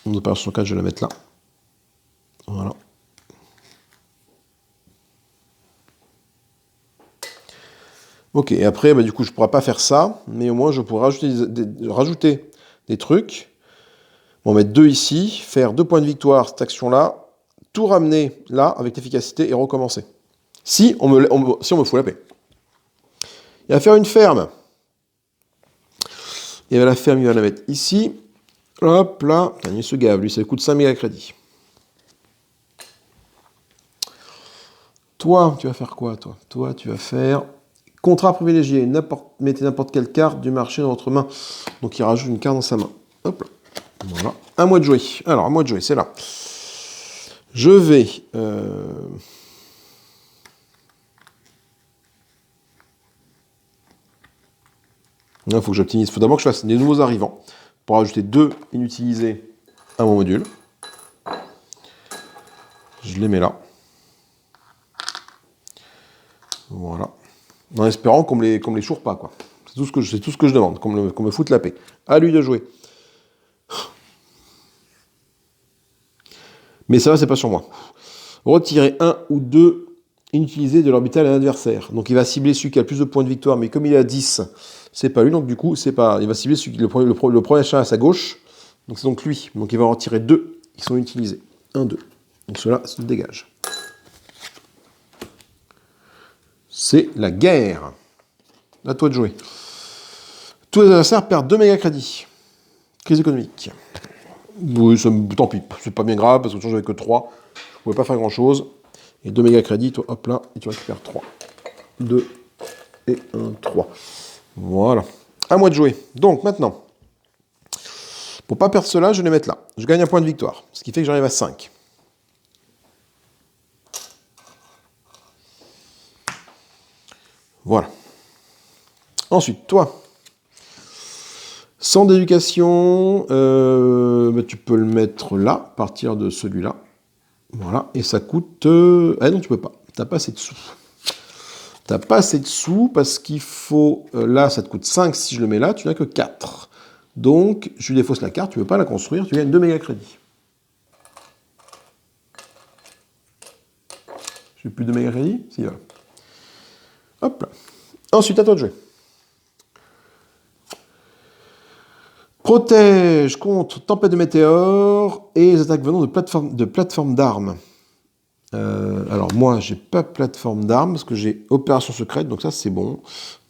Mon opération 4, je vais la mettre là. Voilà. Ok, et après, bah, du coup, je ne pourrais pas faire ça, mais au moins, je pourrais rajouter des trucs. On va mettre 2 ici, faire 2 points de victoire, cette action-là, tout ramener là, avec l'efficacité, et recommencer. Si on me fout la paix. Il va faire une ferme. Et la ferme, il va la mettre ici. Hop, là. Il se gave, lui, ça coûte 5 méga crédits. Toi, tu vas faire quoi, toi? Toi, tu vas faire contrat privilégié. Mettez n'importe quelle carte du marché dans votre main. Donc, il rajoute une carte dans sa main. Hop là. Voilà. À moi de jouer. Alors, à moi de jouer, c'est là. Je vais... Il faut que j'optimise. Il faut d'abord que je fasse des nouveaux arrivants pour ajouter 2 inutilisés à mon module. Je les mets là. Voilà. En espérant qu'on me les choure pas, quoi. C'est tout ce que je demande, qu'on me foute la paix. À lui de jouer. Mais ça, c'est pas sur moi. Retirer 1 ou 2 inutilisés de l'orbital à l'adversaire. Donc il va cibler celui qui a le plus de points de victoire, mais comme il est à 10, c'est pas lui, donc du coup, c'est pas. Il va cibler celui qui le premier achat à sa gauche. Donc c'est donc lui. Donc il va en retirer 2 qui sont utilisés. 1, 2. Donc cela se dégage. C'est la guerre. À toi de jouer. Tous les adversaires perdent 2 méga crédits. Crise économique. Oui, tant pis, c'est pas bien grave, parce que j'avais que 3. Je pouvais pas faire grand chose. Et 2 méga crédits, toi, hop là, et tu récupères 3. 2 et 1, 3. Voilà. À moi de jouer. Donc maintenant, pour pas perdre cela, je vais les mettre là. Je gagne un point de victoire, ce qui fait que j'arrive à 5. Voilà. Ensuite, toi, centre d'éducation, tu peux le mettre là, à partir de celui-là. Voilà, et ça coûte... Ah non, tu peux pas, t'as pas assez de sous. T'as pas assez de sous parce qu'il faut... là, ça te coûte 5 si je le mets là, tu n'as que 4. Donc, je lui défausse la carte, tu ne veux pas la construire, tu gagnes 2 méga crédits. J'ai plus de méga crédits? Si, voilà. Hop là. Ensuite, à toi de jouer. Protège contre tempête de météores et les attaques venant de plateformes d'armes. Alors moi, j'ai pas plateforme d'armes parce que j'ai opération secrète, donc ça c'est bon.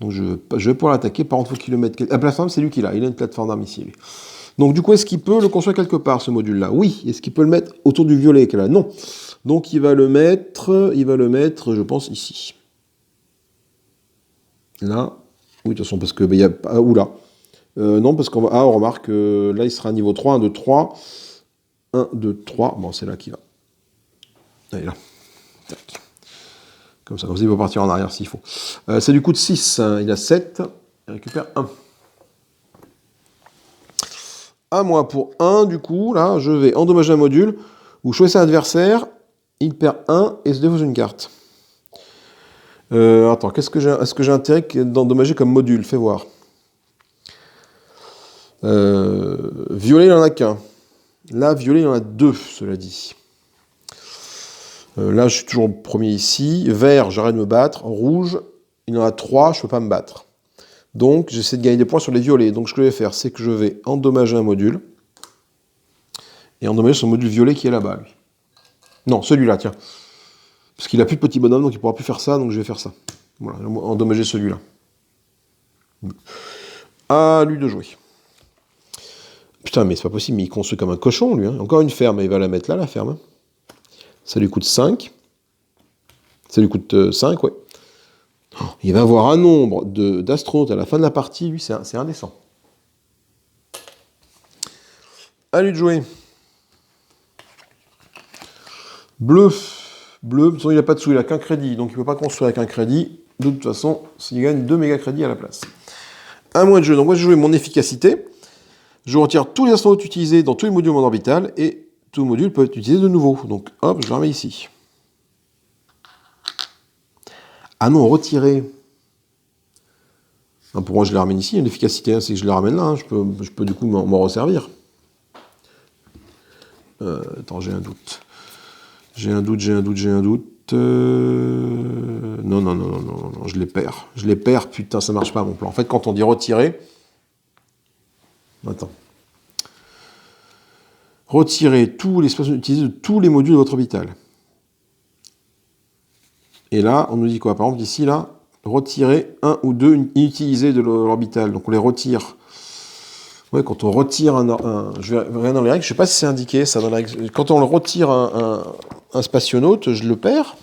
Donc je vais pouvoir l'attaquer. Par contre, il faut qu'il le mette. La plateforme, c'est lui qui l'a. Il a une plateforme d'armes ici. Lui. Donc du coup, est-ce qu'il peut le construire quelque part ce module-là? Oui. Est-ce qu'il peut le mettre autour du violet qu'elle a? Non. Donc il va le mettre, je pense ici. Là. Oui, de toute façon, parce que il y a ou là. Non, parce qu'on va. Ah, on remarque là, il sera à niveau 3, 1, 2, 3. 1, 2, 3. Bon, c'est là qu'il va. Allez, là. Tac. Comme ça, il va partir en arrière s'il faut. C'est du coup de 6. Hein. Il a 7. Il récupère 1. À moi pour 1, du coup, là, je vais endommager un module. Vous choisissez un adversaire. Il perd 1 et se défausse une carte. Attends, est-ce que j'ai intérêt d'endommager comme module? Fais voir. Violet, il n'en a qu'un. Là, violet, il y en a 2, cela dit. Là, je suis toujours premier ici. Vert, j'arrête de me battre. Rouge, il y en a 3, je ne peux pas me battre. Donc, j'essaie de gagner des points sur les violets. Donc, ce que je vais faire, c'est que je vais endommager un module. Et endommager son module violet qui est là-bas, lui. Non, celui-là, tiens. Parce qu'il n'a plus de petit bonhomme, donc il ne pourra plus faire ça. Donc, je vais faire ça. Voilà, endommager celui-là. À lui de jouer. Putain, mais c'est pas possible, mais il construit comme un cochon, lui. Hein. Encore une ferme, il va la mettre là, la ferme. Ça lui coûte 5. Ça lui coûte 5, ouais. Oh, il va avoir un nombre d'astronautes à la fin de la partie, lui, c'est indécent. À lui de jouer. Bleu. Bleu, de toute façon, il n'a pas de sous, il n'a qu'un crédit, donc il ne peut pas construire avec un crédit. De toute façon, il gagne 2 méga crédits à la place. Un mois de jeu, donc moi je vais jouer mon efficacité. Je retire tous les astronautes utilisés dans tous les modules de mon orbital, et tout module peut être utilisé de nouveau. Donc hop, je le remets ici. Ah non, retirer. Non, pour moi, je les ramène ici. L'efficacité, hein, c'est que je les ramène là. Hein. Je peux du coup m'en resservir. Attends, j'ai un doute. J'ai un doute. Non, non, non, non, non, non, je les perds. Je les perds, putain, ça marche pas mon plan. En fait, quand on dit retirer... Attends. Retirer tous les espaces utilisés de tous les modules de votre orbital. Et là, on nous dit quoi? Par exemple, ici, là, retirer un ou deux inutilisés de l'orbital. Donc on les retire. Ouais, quand on retire je vais regarder dans les règles, je sais pas si c'est indiqué ça dans les règles. Quand on le retire un spationaute, je le perds.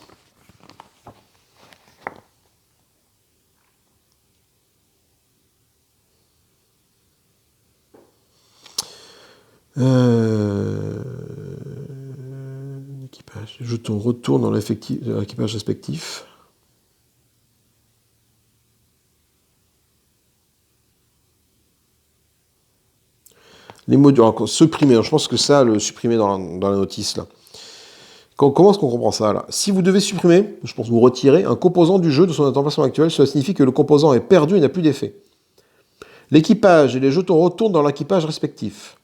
Équipage. Jeton retourne dans l'équipage respectif. Les modules, alors, supprimer, je pense que ça, le supprimer dans la notice, là. Comment est-ce qu'on comprend ça, là? Si vous devez supprimer, je pense vous retirer, un composant du jeu de son emplacement actuel, cela signifie que le composant est perdu et n'a plus d'effet. L'équipage et les jetons retournent dans l'équipage respectif.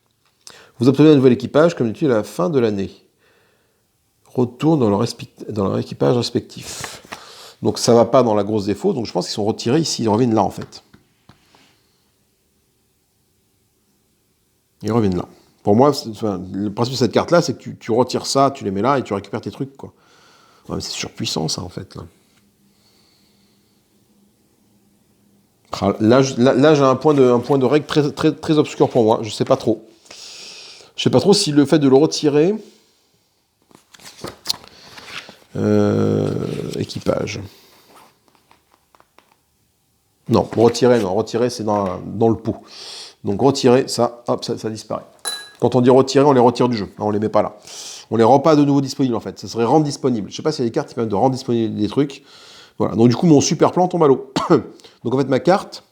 Vous obtenez un nouvel équipage, comme d'habitude, à la fin de l'année. Retourne dans leur équipage respectif. Donc ça ne va pas dans la grosse défaut, donc je pense qu'ils sont retirés ici, ils reviennent là, en fait. Ils reviennent là. Pour moi, le principe de cette carte-là, c'est que tu retires ça, tu les mets là et tu récupères tes trucs, quoi. Ouais, mais c'est surpuissant, ça, en fait, là. Là, j'ai un point de règle très, très, très obscur pour moi. Je sais pas trop. Je sais pas trop si le fait de le retirer... équipage. Non, retirer, c'est dans le pot. Donc retirer, ça, hop, ça disparaît. Quand on dit retirer, on les retire du jeu. On les met pas là. On les rend pas de nouveau disponibles, en fait. Ça serait rendre disponible. Je sais pas s'il y a des cartes qui permettent de rendre disponible des trucs. Voilà. Donc du coup, mon super plan tombe à l'eau. Donc en fait, ma carte,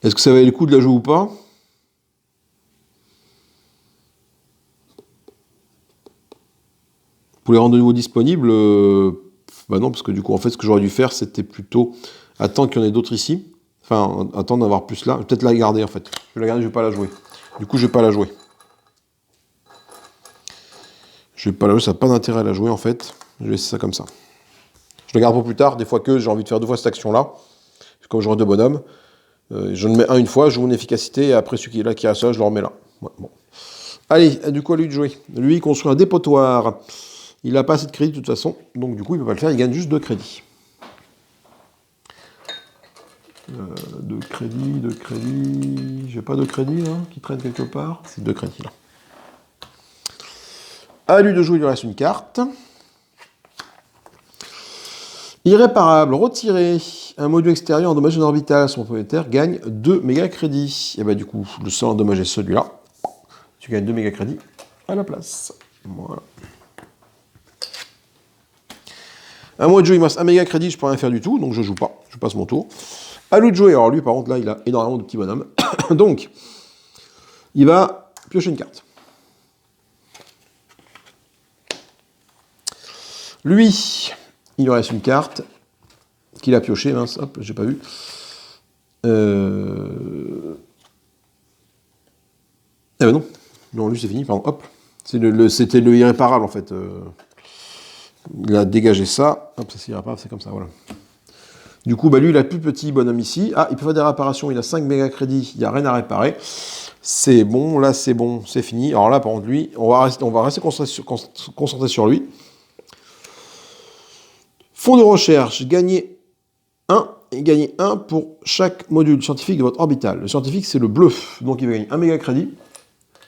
est-ce que ça valait le coup de la jouer ou pas? Pour les rendre de nouveau disponibles, bah non, parce que du coup, en fait, ce que j'aurais dû faire, c'était plutôt attendre qu'il y en ait d'autres ici. Enfin, attendre d'avoir plus là. Peut-être la garder, en fait. Je vais la garder, je vais pas la jouer. Du coup, je vais pas la jouer. Je vais pas la jouer, ça n'a pas d'intérêt à la jouer, en fait. Je vais laisser ça comme ça. Je le garde pour plus tard, des fois que j'ai envie de faire 2 fois cette action-là. Comme j'aurai 2 bonhommes. Je le mets un une fois, je joue mon efficacité, et après, celui qui est là, qui a ça, je le remets là. Ouais, bon. Allez, du coup, à lui de jouer. Lui, il construit un dépotoir. Il n'a pas assez de crédit de toute façon, donc du coup il ne peut pas le faire, il gagne juste 2 crédits. 2 crédits, j'ai pas de crédit là, qui traîne quelque part, c'est 2 crédits là. À lui de jouer, il lui reste une carte. Irréparable, retirer un module extérieur endommagé en orbital, son propriétaire gagne 2 méga crédits. Et bah du coup, le seul endommagé celui-là, tu gagnes 2 méga crédits à la place. Voilà. À moi de jouer, il me reste un méga crédit, je peux rien faire du tout, donc je joue pas, je passe mon tour. À lui de jouer, alors lui par contre là il a énormément de petits bonhommes, donc il va piocher une carte. Lui, il lui reste une carte qu'il a piochée, mince, hop, j'ai pas vu. Eh ben non, non lui c'est fini, pardon, hop. C'était le irréparable en fait. Il a dégagé ça, hop, ça c'est irréparable, c'est comme ça, voilà. Du coup, bah lui, il a le plus petit bonhomme ici. Ah, il peut faire des réparations, il a 5 méga crédits, il n'y a rien à réparer. C'est bon, là c'est bon, c'est fini. Alors là, par contre, lui, on va rester concentré sur lui. Fonds de recherche, gagner 1 et gagner 1 pour chaque module scientifique de votre orbital. Le scientifique, c'est le bleu, donc il va gagner 1 méga crédit.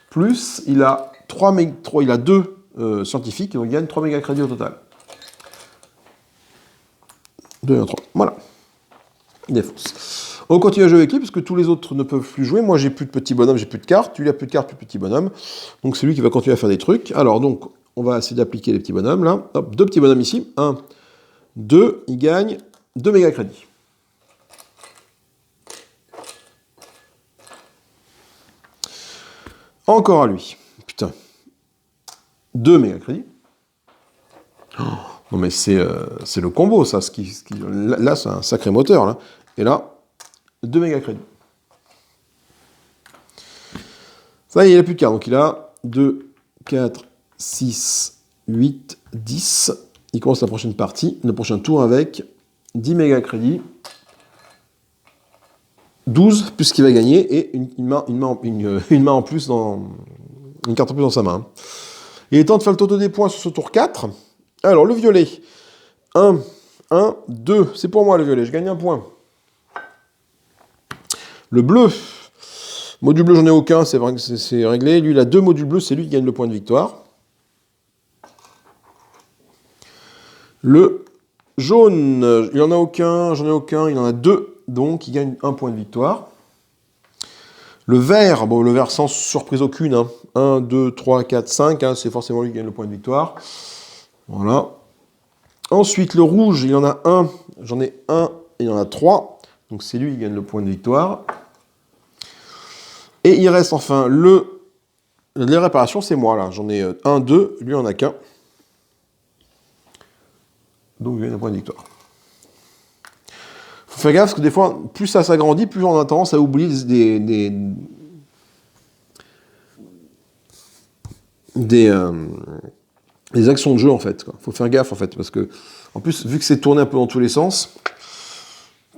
Plus, il a 2 scientifiques, donc il gagne 3 méga crédits au total. 2 et 3, voilà. Il défonce. On continue à jouer avec lui, parce que tous les autres ne peuvent plus jouer. Moi, j'ai plus de petits bonhommes, j'ai plus de cartes. Lui, il a plus de cartes, plus de petits bonhommes. Donc, c'est lui qui va continuer à faire des trucs. Alors, donc, on va essayer d'appliquer les petits bonhommes, là. Hop, 2 petits bonhommes ici. 1, 2, il gagne 2 méga crédits. Encore à lui. Putain. 2 méga crédits. Oh, non, mais c'est le combo, ça. Là, c'est un sacré moteur, là. Et là, 2 méga crédits. Ça y est, il n'a plus de cartes. Donc il a 2, 4, 6, 8, 10. il commence la prochaine partie, le prochain tour avec 10 méga crédits. 12 plus ce qu'il va gagner et une main en plus une carte en plus dans sa main. Il est temps de faire le toto des points sur ce tour 4. Alors, le violet. 1, 1, 2. C'est pour moi le violet, je gagne un point. Le bleu. Module bleu, j'en ai aucun, c'est réglé. Lui, il a 2 modules bleus, c'est lui qui gagne le point de victoire. Le jaune, il n'en a aucun, j'en ai aucun, il en a 2. Donc, il gagne un point de victoire. Le vert, bon, le vert sans surprise aucune. Hein. 1, 2, 3, 4, 5. Hein, c'est forcément lui qui gagne le point de victoire. Voilà. Ensuite, le rouge, il y en a un. J'en ai un et il y en a 3. Donc, c'est lui qui gagne le point de victoire. Et il reste enfin les réparations, c'est moi, là. J'en ai 1, 2. Lui, il en a qu'un. Donc, il gagne un point de victoire. Faut faire gaffe parce que des fois, plus ça s'agrandit, plus on a tendance à oublier des actions de jeu en fait. Faut faire gaffe en fait parce que en plus vu que c'est tourné un peu dans tous les sens,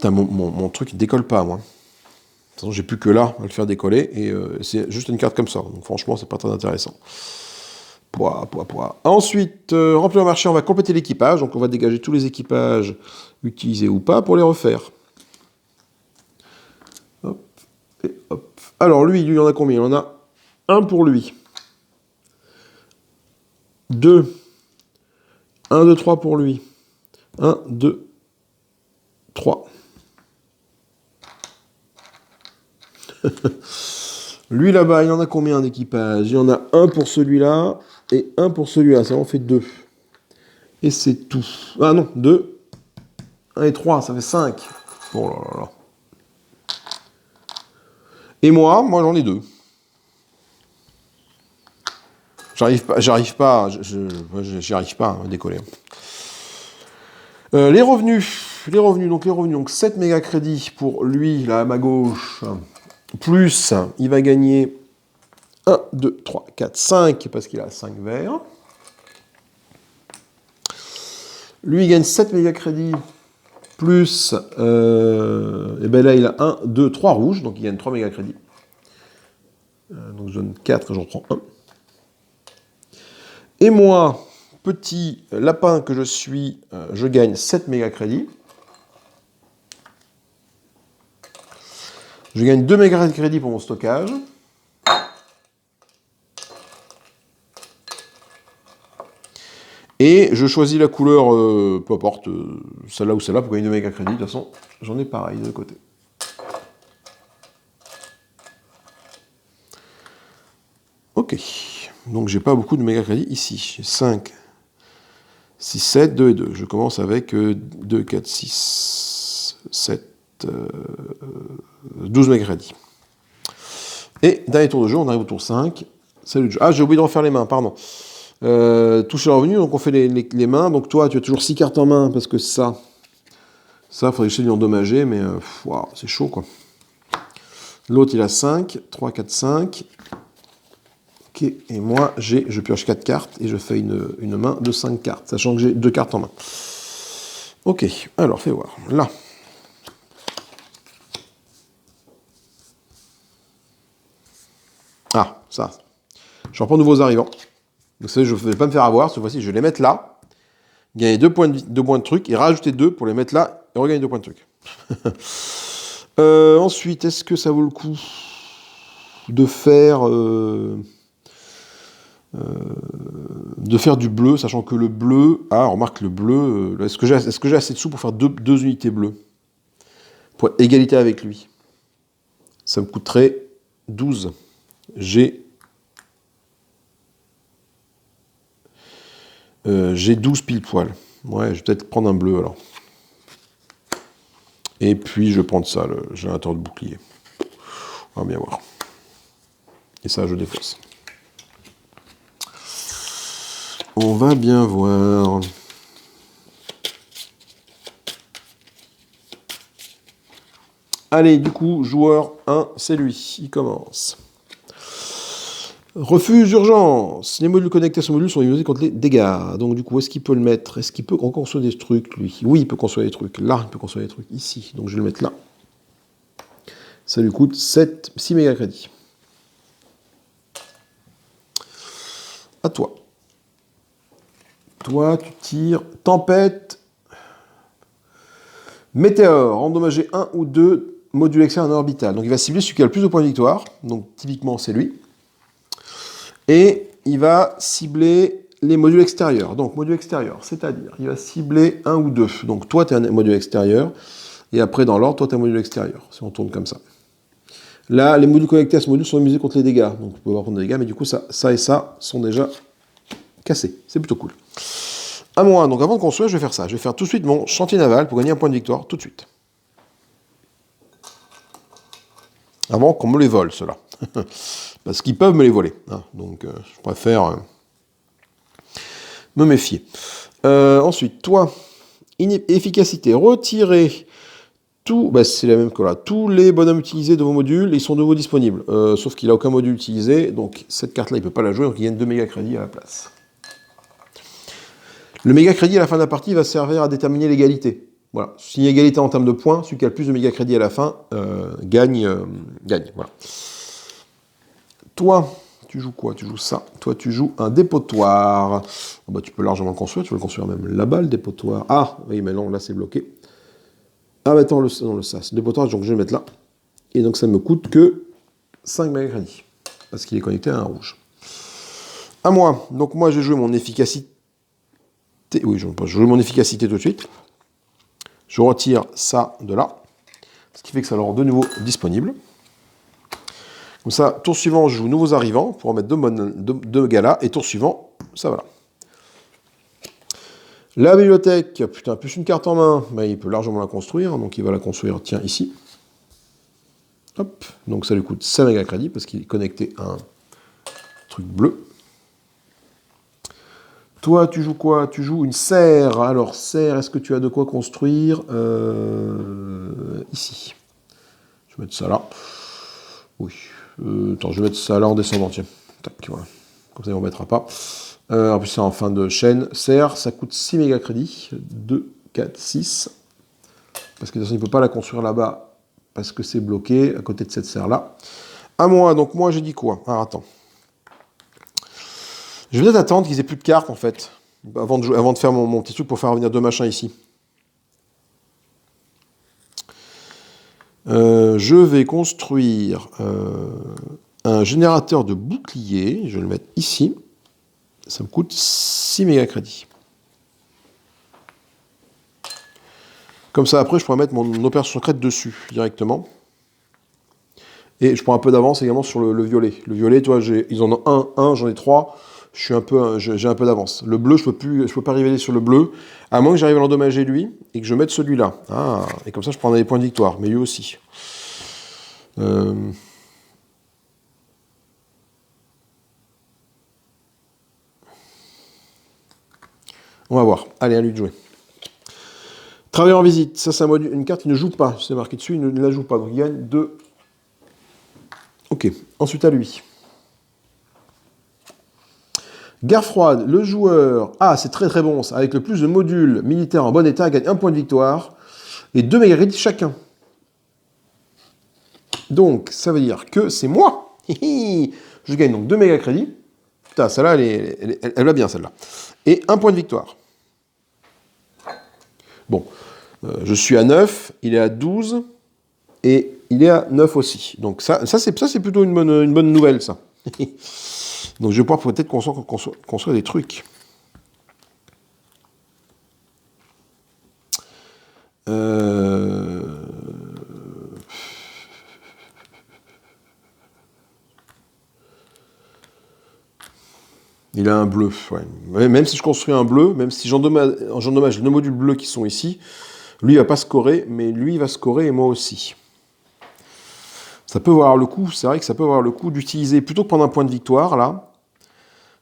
mon truc il décolle pas moi. De toute façon j'ai plus que là à le faire décoller et c'est juste une carte comme ça. Donc franchement c'est pas très intéressant. Pouah. Ensuite, remplir le marché, on va compléter l'équipage. Donc on va dégager tous les équipages utilisés ou pas pour les refaire. Hop, et hop. Alors lui, il en a combien? Il en a un pour lui. 2. 1, 2, 3 pour lui. 1, 2, 3. Lui là-bas, il en a combien d'équipage? Il y en a un pour celui-là et un pour celui-là. Ça en fait 2. Et c'est tout. Ah non, 2. 1 et 3, ça fait 5. Oh là là là. Et moi j'en ai 2. J'arrive pas à décoller. Les revenus, donc 7 méga crédits pour lui, là à ma gauche, plus il va gagner 1, 2, 3, 4, 5, parce qu'il a 5 verts. Lui, il gagne 7 méga crédits, plus, et ben là, il a 1, 2, 3 rouges, donc il gagne 3 méga crédits. Donc je donne 4, j'en prends 1. Et moi, petit lapin que je suis, je gagne 7 méga crédits. Je gagne 2 méga crédits pour mon stockage. Et je choisis la couleur, peu importe, celle-là ou celle-là, pour gagner 2 méga crédits. De toute façon, j'en ai pareil de côté. Ok. Donc j'ai pas beaucoup de méga crédits ici. J'ai 5, 6, 7, 2 et 2. Je commence avec 2, 4, 6, 7, 12 méga crédits. Et dernier tour de jeu, on arrive au tour 5. Salut le jeu. Ah, j'ai oublié de refaire les mains, pardon. Toucher le revenu, donc on fait les mains. Donc toi, tu as toujours 6 cartes en main, parce que ça, faudrait que j'essaie de lui endommager, mais wow, c'est chaud, quoi. L'autre, il a 5, 3, 4, 5. Ok, et moi, je pioche 4 cartes, et je fais une main de 5 cartes, sachant que j'ai 2 cartes en main. Ok, alors, fais voir. Là. Ah, ça. Je reprends de nouveaux arrivants. Vous savez, je ne vais pas me faire avoir. Cette fois-ci, je vais les mettre là. Gagner 2 points de truc et rajouter 2 pour les mettre là et regagner 2 points de truc. Ensuite, est-ce que ça vaut le coup de faire du bleu, sachant que le bleu... Ah, remarque, le bleu... est-ce que j'ai assez de sous pour faire deux unités bleues? Pour égalité avec lui. Ça me coûterait 12. J'ai 12 pile poil. Ouais, je vais peut-être prendre un bleu alors. Et puis je vais prendre ça, le générateur de bouclier. On va bien voir. Et ça, je défausse. On va bien voir. Allez, du coup, joueur 1, c'est lui. Il commence. Refuse d'urgence. Les modules connectés à ce module sont immunisés contre les dégâts. Donc du coup, est-ce qu'il peut le mettre? Est-ce qu'il peut encore construire des trucs, lui? Oui, il peut construire des trucs. Là, il peut construire des trucs. Ici. Donc je vais le mettre là. Ça lui coûte 6 méga crédits. À toi. Toi, tu tires tempête. Météore. Endommager un ou deux modules externes en orbital. Donc il va cibler celui qui a le plus de points de victoire. Donc typiquement, c'est lui. Et il va cibler les modules extérieurs. Donc, module extérieur, c'est-à-dire, il va cibler un ou deux. Donc, toi, tu es un module extérieur. Et après, dans l'ordre, toi, tu es un module extérieur. Si on tourne comme ça. Là, les modules connectés à ce module sont immunisés contre les dégâts. Donc, on peut pas prendre des dégâts, mais du coup, ça et ça sont déjà cassés. C'est plutôt cool. À moi, donc avant de construire, je vais faire ça. Je vais faire tout de suite mon chantier naval pour gagner un point de victoire, tout de suite. Avant qu'on me les vole, ceux-là. Parce qu'ils peuvent me les voler. Hein. Donc, je préfère me méfier. Ensuite, toi, efficacité, retirer tout, bah c'est la même que là, tous les bonhommes utilisés de vos modules, ils sont de nouveau disponibles. Sauf qu'il n'a aucun module utilisé, donc cette carte-là, il ne peut pas la jouer, donc il gagne 2 méga crédits à la place. Le méga crédit à la fin de la partie va servir à déterminer l'égalité. Voilà. S'il y a égalité en termes de points, celui qui a le plus de méga crédits à la fin gagne. Voilà. Toi, tu joues quoi? Tu joues ça. Toi, tu joues un dépotoir. Oh bah, tu peux largement le construire. Tu peux le construire même là-bas, le dépotoir. Ah, oui, mais non, là, c'est bloqué. Ah, bah attends, le sas. Le dépotoir, donc je vais le mettre là. Et donc, ça ne me coûte que 5 méga crédits. Parce qu'il est connecté à un rouge. À moi. Donc, moi, j'ai joué mon efficacité. Oui, je vais jouer mon efficacité tout de suite. Je retire ça de là. Ce qui fait que ça le rend de nouveau disponible. Comme ça, tour suivant, je joue nouveaux arrivants pour en mettre deux galas. Et tour suivant, ça va là. La bibliothèque, putain, plus une carte en main, bah, il peut largement la construire. Donc il va la construire, tiens, ici. Hop, donc ça lui coûte 5 méga crédits parce qu'il est connecté à un truc bleu. Toi, tu joues quoi? Tu joues une serre. Alors, serre, est-ce que tu as de quoi construire ici. Je vais mettre ça là. Oui. Attends, je vais mettre ça là en descendant, tiens. Tac, voilà. Comme ça, il ne m'embêtera pas. En plus, c'est en fin de chaîne. Serre, ça coûte 6 méga crédits. 2, 4, 6. Parce que de toute façon, il ne peut pas la construire là-bas parce que c'est bloqué à côté de cette serre-là. À moi, donc moi, j'ai dit quoi? Alors, attends. Je vais peut-être attendre qu'ils aient plus de cartes, en fait, avant de faire mon petit truc pour faire revenir deux machins ici. Je vais construire un générateur de bouclier. Je vais le mettre ici. Ça me coûte 6 méga crédits. Comme ça, après, je pourrais mettre mon opération secrète dessus, directement. Et je prends un peu d'avance également sur le violet. Le violet, tu vois, ils en ont un, j'en ai 3. J'ai un peu d'avance. Le bleu, je peux pas rivaliser sur le bleu, à moins que j'arrive à l'endommager lui, et que je mette celui-là. Ah, et comme ça, je prendrai des points de victoire, mais lui aussi. On va voir. Allez, à lui de jouer. Travailleur en visite. Ça, c'est une carte qui ne joue pas. C'est marqué dessus, il ne la joue pas. Donc, il gagne 2. Ok. Ensuite, à lui. Guerre froide. Le joueur... Ah, c'est très très bon, ça. Avec le plus de modules militaires en bon état, gagne 1 point de victoire et 2 méga crédits chacun. Donc, ça veut dire que c'est moi. Je gagne donc 2 méga crédits. Putain, celle-là, elle va bien, celle-là. Et 1 point de victoire. Bon, je suis à 9, il est à 12, et il est à 9 aussi. Donc ça c'est plutôt une bonne nouvelle, ça. Donc je vais pouvoir peut-être construire des trucs. Il a un bleu, ouais. Même si je construis un bleu, même si j'endommage les modules bleus qui sont ici, lui il va pas scorer, mais lui il va scorer et moi aussi. Ça peut valoir le coup, c'est vrai que ça peut valoir le coup d'utiliser, plutôt que prendre un point de victoire, là,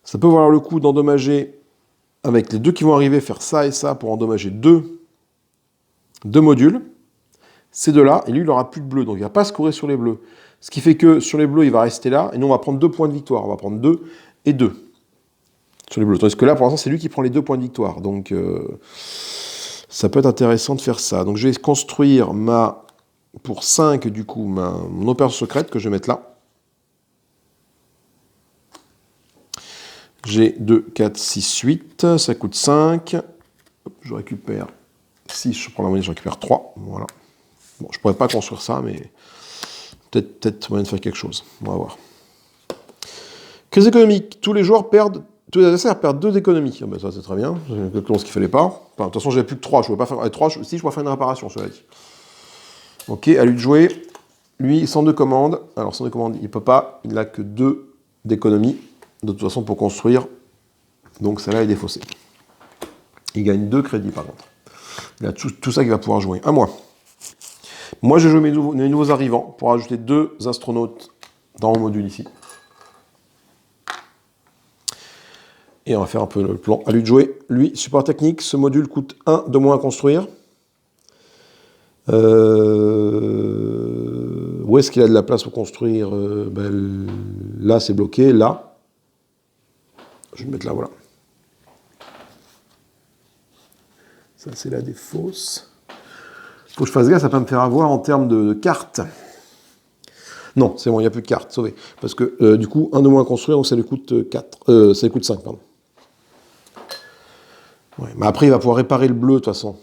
ça peut valoir le coup d'endommager, avec les deux qui vont arriver, faire ça et ça pour endommager deux modules, ces deux-là, et lui il n'aura plus de bleu, donc il ne va pas scorer sur les bleus. Ce qui fait que sur les bleus, il va rester là, et nous, on va prendre 2 points de victoire. On va prendre 2 et 2 sur les bleus. Tandis que là, pour l'instant, c'est lui qui prend les 2 points de victoire. Donc, ça peut être intéressant de faire ça. Donc, je vais construire pour 5, du coup, mon opération secrète que je vais mettre là. J'ai 2, 4, 6, 8. Ça coûte 5. Je récupère 6, je prends la monnaie, je récupère 3. Voilà. Bon, je pourrais pas construire ça, mais peut-être moyen de faire quelque chose. On va voir. Crise économique. Tous les adversaires perdent 2 d'économie. Ah ben ça, c'est très bien. C'est exactement ce qu'il fallait pas. Enfin, de toute façon, j'avais plus que 3. Je ne pouvais pas faire 3. Si, je pourrais faire une réparation, cela dit. Ok, à lui de jouer. Lui, 102 commandes. Alors, 102 commandes, il ne peut pas. Il n'a que 2 d'économie. De toute façon, pour construire. Donc, celle-là est défaussée. Il gagne 2 crédits, par contre. Il a tout ça qu'il va pouvoir jouer. À moi. Moi, je joue mes nouveaux arrivants pour ajouter 2 astronautes dans mon module ici. Et on va faire un peu le plan. À lui de jouer. Lui, support technique, ce module coûte 1 de moins à construire. Où est-ce qu'il a de la place pour construire là, c'est bloqué. Là. Je vais le mettre là, voilà. Ça, c'est la défausse. Il faut que je fasse gaffe, ça peut me faire avoir en termes de cartes. Non, c'est bon, il n'y a plus de cartes, sauvé. Parce que du coup, 1 de moins à construire, donc ça lui coûte 4. Ça lui coûte 5, pardon. Ouais, mais après, il va pouvoir réparer le bleu, de toute façon.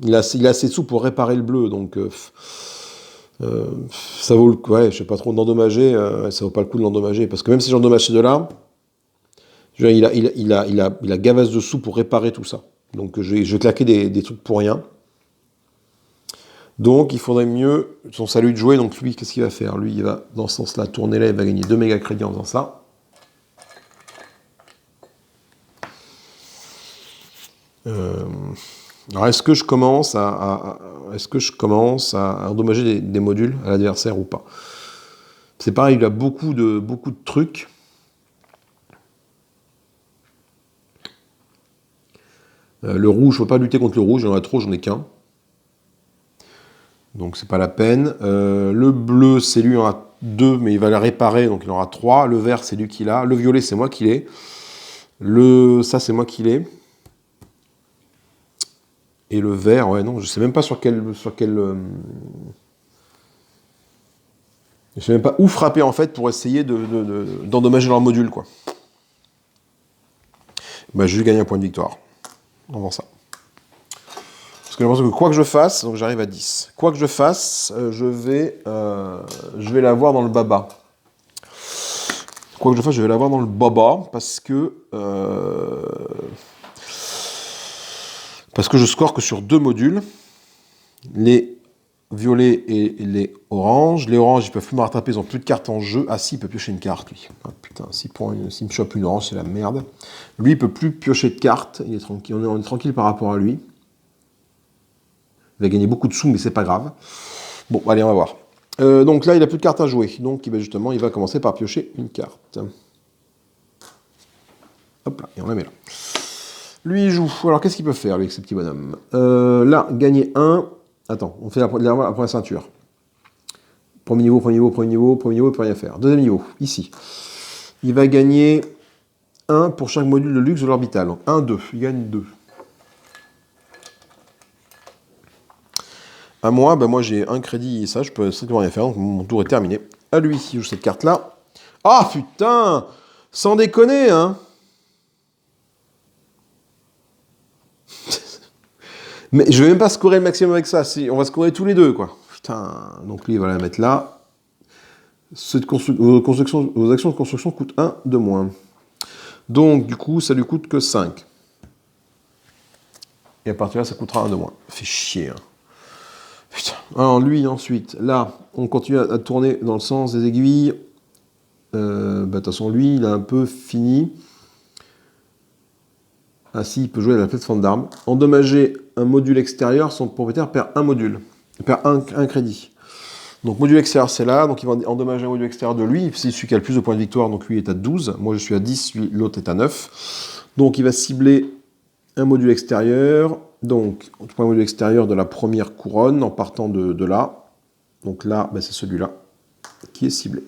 Il a assez de sous pour réparer le bleu, donc ça vaut le coup. Ouais, je ne sais pas trop d'endommager, ça vaut pas le coup de l'endommager. Parce que même si j'endommage ces deux-là, il a gavasse de sous pour réparer tout ça. Donc je vais claquer des trucs pour rien. Donc il faudrait mieux, son salut de jouer, donc lui, qu'est-ce qu'il va faire? Lui, il va, dans ce sens-là, tourner là, il va gagner 2 méga crédits en faisant ça. Alors est-ce que je commence à endommager des modules à l'adversaire ou pas? C'est pareil, il a beaucoup de trucs. Le rouge, je ne peux pas lutter contre le rouge, j'en ai trop, j'en ai qu'un. Donc c'est pas la peine. Le bleu, c'est lui, il en a 2, mais il va la réparer, donc il en aura 3. Le vert, c'est lui qui l'a. Le violet, c'est moi qui l'ai. Ça, c'est moi qui l'ai. Et le vert, ouais, non, je sais même pas sur quel je sais même pas où frapper en fait pour essayer d'endommager leur module, quoi. Bah, je vais gagner un point de victoire en faisant ça. Parce que je pense que quoi que je fasse, donc j'arrive à 10. Quoi que je fasse, je vais l'avoir dans le baba. Quoi que je fasse, je vais l'avoir dans le baba parce que je score que sur 2 modules, les violets et les oranges. Les oranges, ils peuvent plus me rattraper, ils ont plus de cartes en jeu. Ah si, il peut piocher une carte, lui. Ah, putain, s'il me chope une orange, c'est la merde. Lui, il peut plus piocher de cartes, il est tranquille. On est tranquille par rapport à lui. Il va gagner beaucoup de sous, mais c'est pas grave. Bon, allez, on va voir. Donc là, il a plus de cartes à jouer. Donc, justement, il va commencer par piocher une carte. Hop là, et on la met là. Lui, il joue. Alors, qu'est-ce qu'il peut faire, lui, avec ces petits bonhommes? Là, gagner 1. Attends, on fait la première ceinture. Premier niveau, il peut rien faire. Deuxième niveau, ici. Il va gagner 1 pour chaque module de luxe de l'orbital. Donc 1, 2. Il gagne 2. À moi, moi j'ai un crédit et ça, je peux strictement rien faire. Donc mon tour est terminé. À lui, il joue cette carte-là. Ah putain! Sans déconner, hein! Mais je vais même pas scorer le maximum avec ça. On va scorer tous les deux, quoi. Putain. Donc lui, il va la mettre là. Vos actions de construction coûtent 1 de moins. Donc, du coup, ça lui coûte que 5. Et à partir de là, ça coûtera 1 de moins. Fait chier, hein. Putain. Alors, lui, ensuite, là, on continue à tourner dans le sens des aiguilles. De toute façon, lui, il a un peu fini. Ah si, il peut jouer à la plateforme d'armes. Endommager un module extérieur, son propriétaire perd un module. Il perd un crédit. Donc module extérieur, c'est là. Donc il va endommager un module extérieur de lui. C'est celui qui a le plus de points de victoire, donc lui est à 12. Moi, je suis à 10, l'autre est à 9. Donc il va cibler un module extérieur. Donc, on prend un module extérieur de la première couronne en partant de là. Donc là, c'est celui-là. qui est ciblé.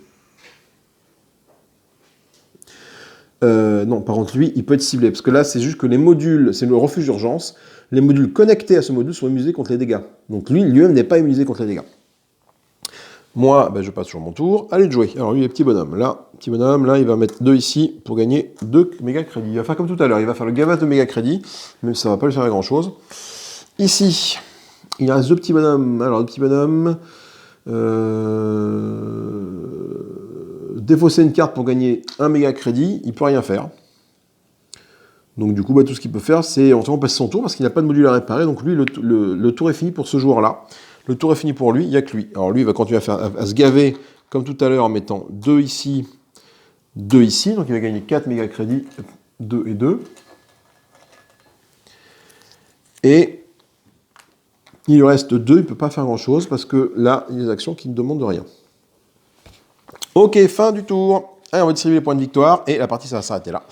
Non, par contre, lui, il peut être ciblé, parce que là, c'est juste que les modules, c'est le refuge d'urgence, les modules connectés à ce module sont immunisés contre les dégâts. Donc lui-même n'est pas immunisé contre les dégâts. Moi, ben, je passe sur mon tour. Allez de jouer. Alors lui, les petits bonhommes. Là, petit bonhomme, là, il va mettre 2 ici pour gagner 2 méga crédits. Il va faire comme tout à l'heure. Il va faire le gavage de méga crédits, même si ça ne va pas lui faire grand-chose. Ici, il reste 2 petits bonhommes. Alors, 2 petits bonhommes. Défausser une carte pour gagner 1 méga crédit, il peut rien faire. Donc du coup, bah, tout ce qu'il peut faire, c'est éventuellement passer son tour, parce qu'il n'a pas de module à réparer. Donc lui, le tour est fini pour ce joueur-là. Le tour est fini pour lui, il n'y a que lui. Alors lui, il va continuer à se gaver, comme tout à l'heure, en mettant 2 ici, 2 ici. Donc il va gagner 4 méga crédits, 2 et 2. Et il lui reste 2, il ne peut pas faire grand-chose, parce que là, il y a des actions qui ne demandent rien. Ok, fin du tour. Allez, on va distribuer les points de victoire, et la partie, ça va s'arrêter là.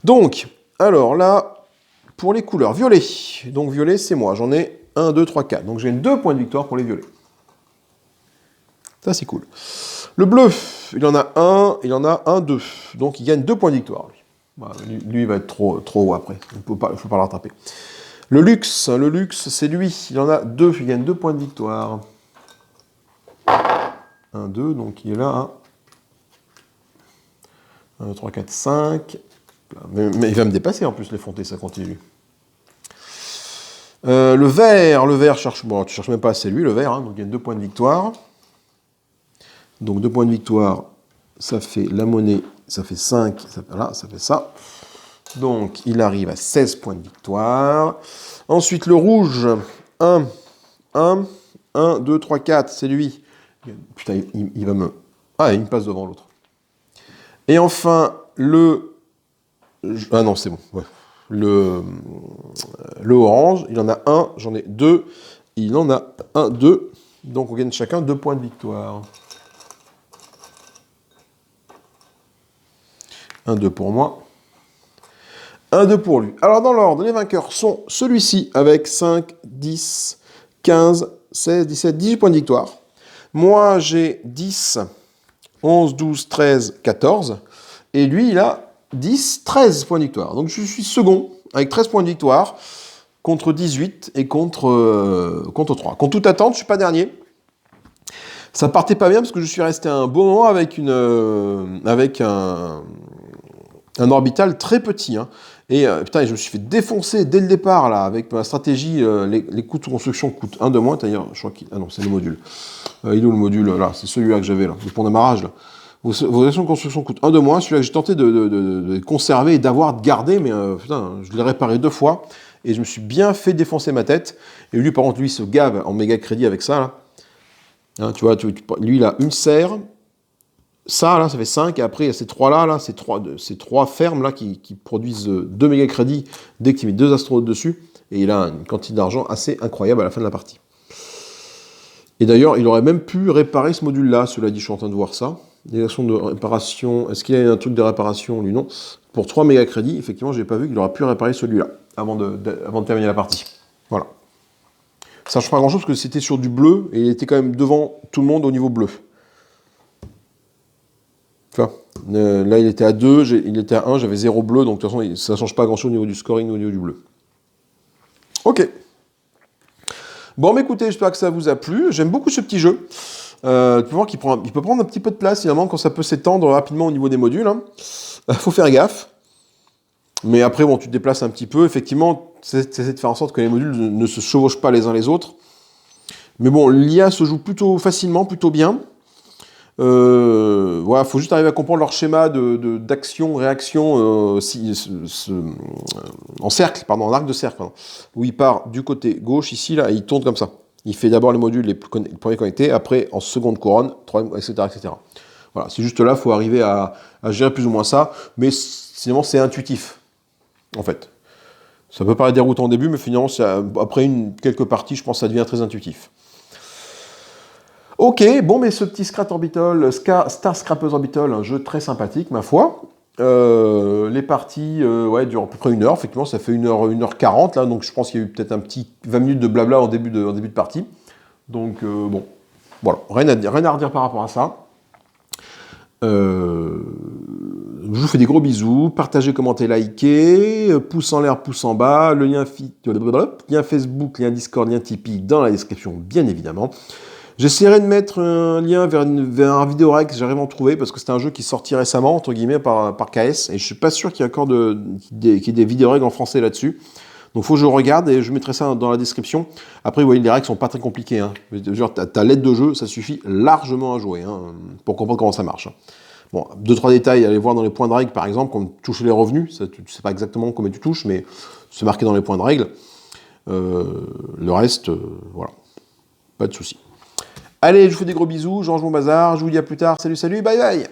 Donc, alors là, pour les couleurs, violet. Donc violet, c'est moi, j'en ai 1, 2, 3, 4. Donc j'ai 2 points de victoire pour les violets. Ça, c'est cool. Le bleu, il en a 1, 2. Donc il gagne 2 points de victoire. Voilà, lui, il va être trop haut après. Il ne faut pas le rattraper. Le luxe, c'est lui. Il en a 2. Il gagne 2 points de victoire. 1, 2. Donc il est là à 1, 2, 3, 4, 5. Mais il va me dépasser en plus, les fontés, ça continue. Le vert cherche. Bon, tu cherches même pas, c'est lui, le vert. Hein, donc il gagne 2 points de victoire. Donc 2 points de victoire, ça fait la monnaie, ça fait 5, ça fait ça. Donc il arrive à 16 points de victoire. Ensuite le rouge, 1, 2, 3, 4, c'est lui. Putain, il va me... Ah, il me passe devant l'autre. Et enfin, le... Ah non, c'est bon. Ouais. Le orange, il en a 1, j'en ai 2. Il en a 1, 2. Donc on gagne chacun 2 points de victoire. 1, 2 pour moi. 1, 2 pour lui. Alors dans l'ordre, les vainqueurs sont celui-ci avec 5, 10, 15, 16, 17, 18 points de victoire. Moi j'ai 10, 11, 12, 13, 14. Et lui il a 10, 13 points de victoire. Donc je suis second avec 13 points de victoire contre 18 et contre 3. Contre toute attente, je ne suis pas dernier. Ça partait pas bien parce que je suis resté un bon moment avec un orbital très petit. Hein. Et putain, je me suis fait défoncer dès le départ là, avec ma stratégie. Les coûts de construction coûtent 1 de moins. D'ailleurs, je crois qu'il... Ah non, c'est le module. Il est où le module là? C'est celui-là que j'avais là, le pont d'amarrage là. Vos actions de construction coûtent 1 de moins. Celui-là que j'ai tenté de conserver et d'avoir, de garder, mais putain, je l'ai réparé 2 fois. Et je me suis bien fait défoncer ma tête. Et lui, par contre, lui, se gave en méga crédit avec ça là. Hein, tu vois, lui, il a une serre. Ça, là, ça fait 5, et après, il y a ces 3-là, là, ces trois fermes, là, qui produisent 2 méga crédits dès que tu mets 2 astronautes dessus, et il a une quantité d'argent assez incroyable à la fin de la partie. Et d'ailleurs, il aurait même pu réparer ce module-là, cela dit, je suis en train de voir ça. Les actions de réparation, est-ce qu'il y a un truc de réparation, lui, non. Pour 3 méga crédits, effectivement, je n'ai pas vu qu'il aurait pu réparer celui-là, avant de terminer la partie. Voilà. Ça ne change pas grand-chose, parce que c'était sur du bleu, et il était quand même devant tout le monde au niveau bleu. Là, il était à 2, il était à 1, j'avais 0 bleu, donc de toute façon, ça ne change pas grand-chose au niveau du scoring ou au niveau du bleu. Ok. Bon, mais écoutez, j'espère que ça vous a plu. J'aime beaucoup ce petit jeu. Tu peux voir qu'il peut prendre un petit peu de place, finalement, quand ça peut s'étendre rapidement au niveau des modules. Hein. Faut faire gaffe. Mais après, bon, tu te déplaces un petit peu. Effectivement, tu essaies de faire en sorte que les modules ne se chevauchent pas les uns les autres. Mais bon, l'IA se joue plutôt facilement, plutôt bien. Voilà, faut juste arriver à comprendre leur schéma d'action, réaction en cercle, pardon, en arc de cercle, pardon, où il part du côté gauche ici là, et il tourne comme ça. Il fait d'abord les modules les premiers connectés, après en seconde couronne, troisième, etc., etc. Voilà, c'est juste là, faut arriver à gérer plus ou moins ça, mais finalement c'est intuitif, en fait. Ça peut paraître déroutant au début, mais finalement après quelques parties, je pense que ça devient très intuitif. Ok, bon, mais ce petit Star Scrappers Orbital, un jeu très sympathique, ma foi. Les parties durent à peu près 1 heure, effectivement, ça fait 1h40, là, donc je pense qu'il y a eu peut-être un petit 20 minutes de blabla en début de partie. Donc, bon, voilà, rien à redire par rapport à ça. Je vous fais des gros bisous. Partagez, commentez, likez. Pouce en l'air, pouce en bas. Le lien, lien Facebook, lien Discord, lien Tipeee dans la description, bien évidemment. J'essaierai de mettre un lien vers un vidéorec que j'arrive à en trouver, parce que c'est un jeu qui est sorti récemment, entre guillemets, par KS, et je suis pas sûr qu'il y ait encore qu'il y ait des vidéoregs en français là-dessus. Donc faut que je regarde et je mettrai ça dans la description. Après, vous voyez, les règles sont pas très compliquées. Hein. Genre, ta lettre de jeu, ça suffit largement à jouer, hein, pour comprendre comment ça marche. Bon, 2-3 détails, allez voir dans les points de règle, par exemple, comme toucher les revenus. Ça, tu sais pas exactement combien tu touches, mais c'est marqué dans les points de règle. Le reste, voilà, pas de souci. Allez, je vous fais des gros bisous, je range mon bazar, je vous dis à plus tard, salut, salut, bye bye.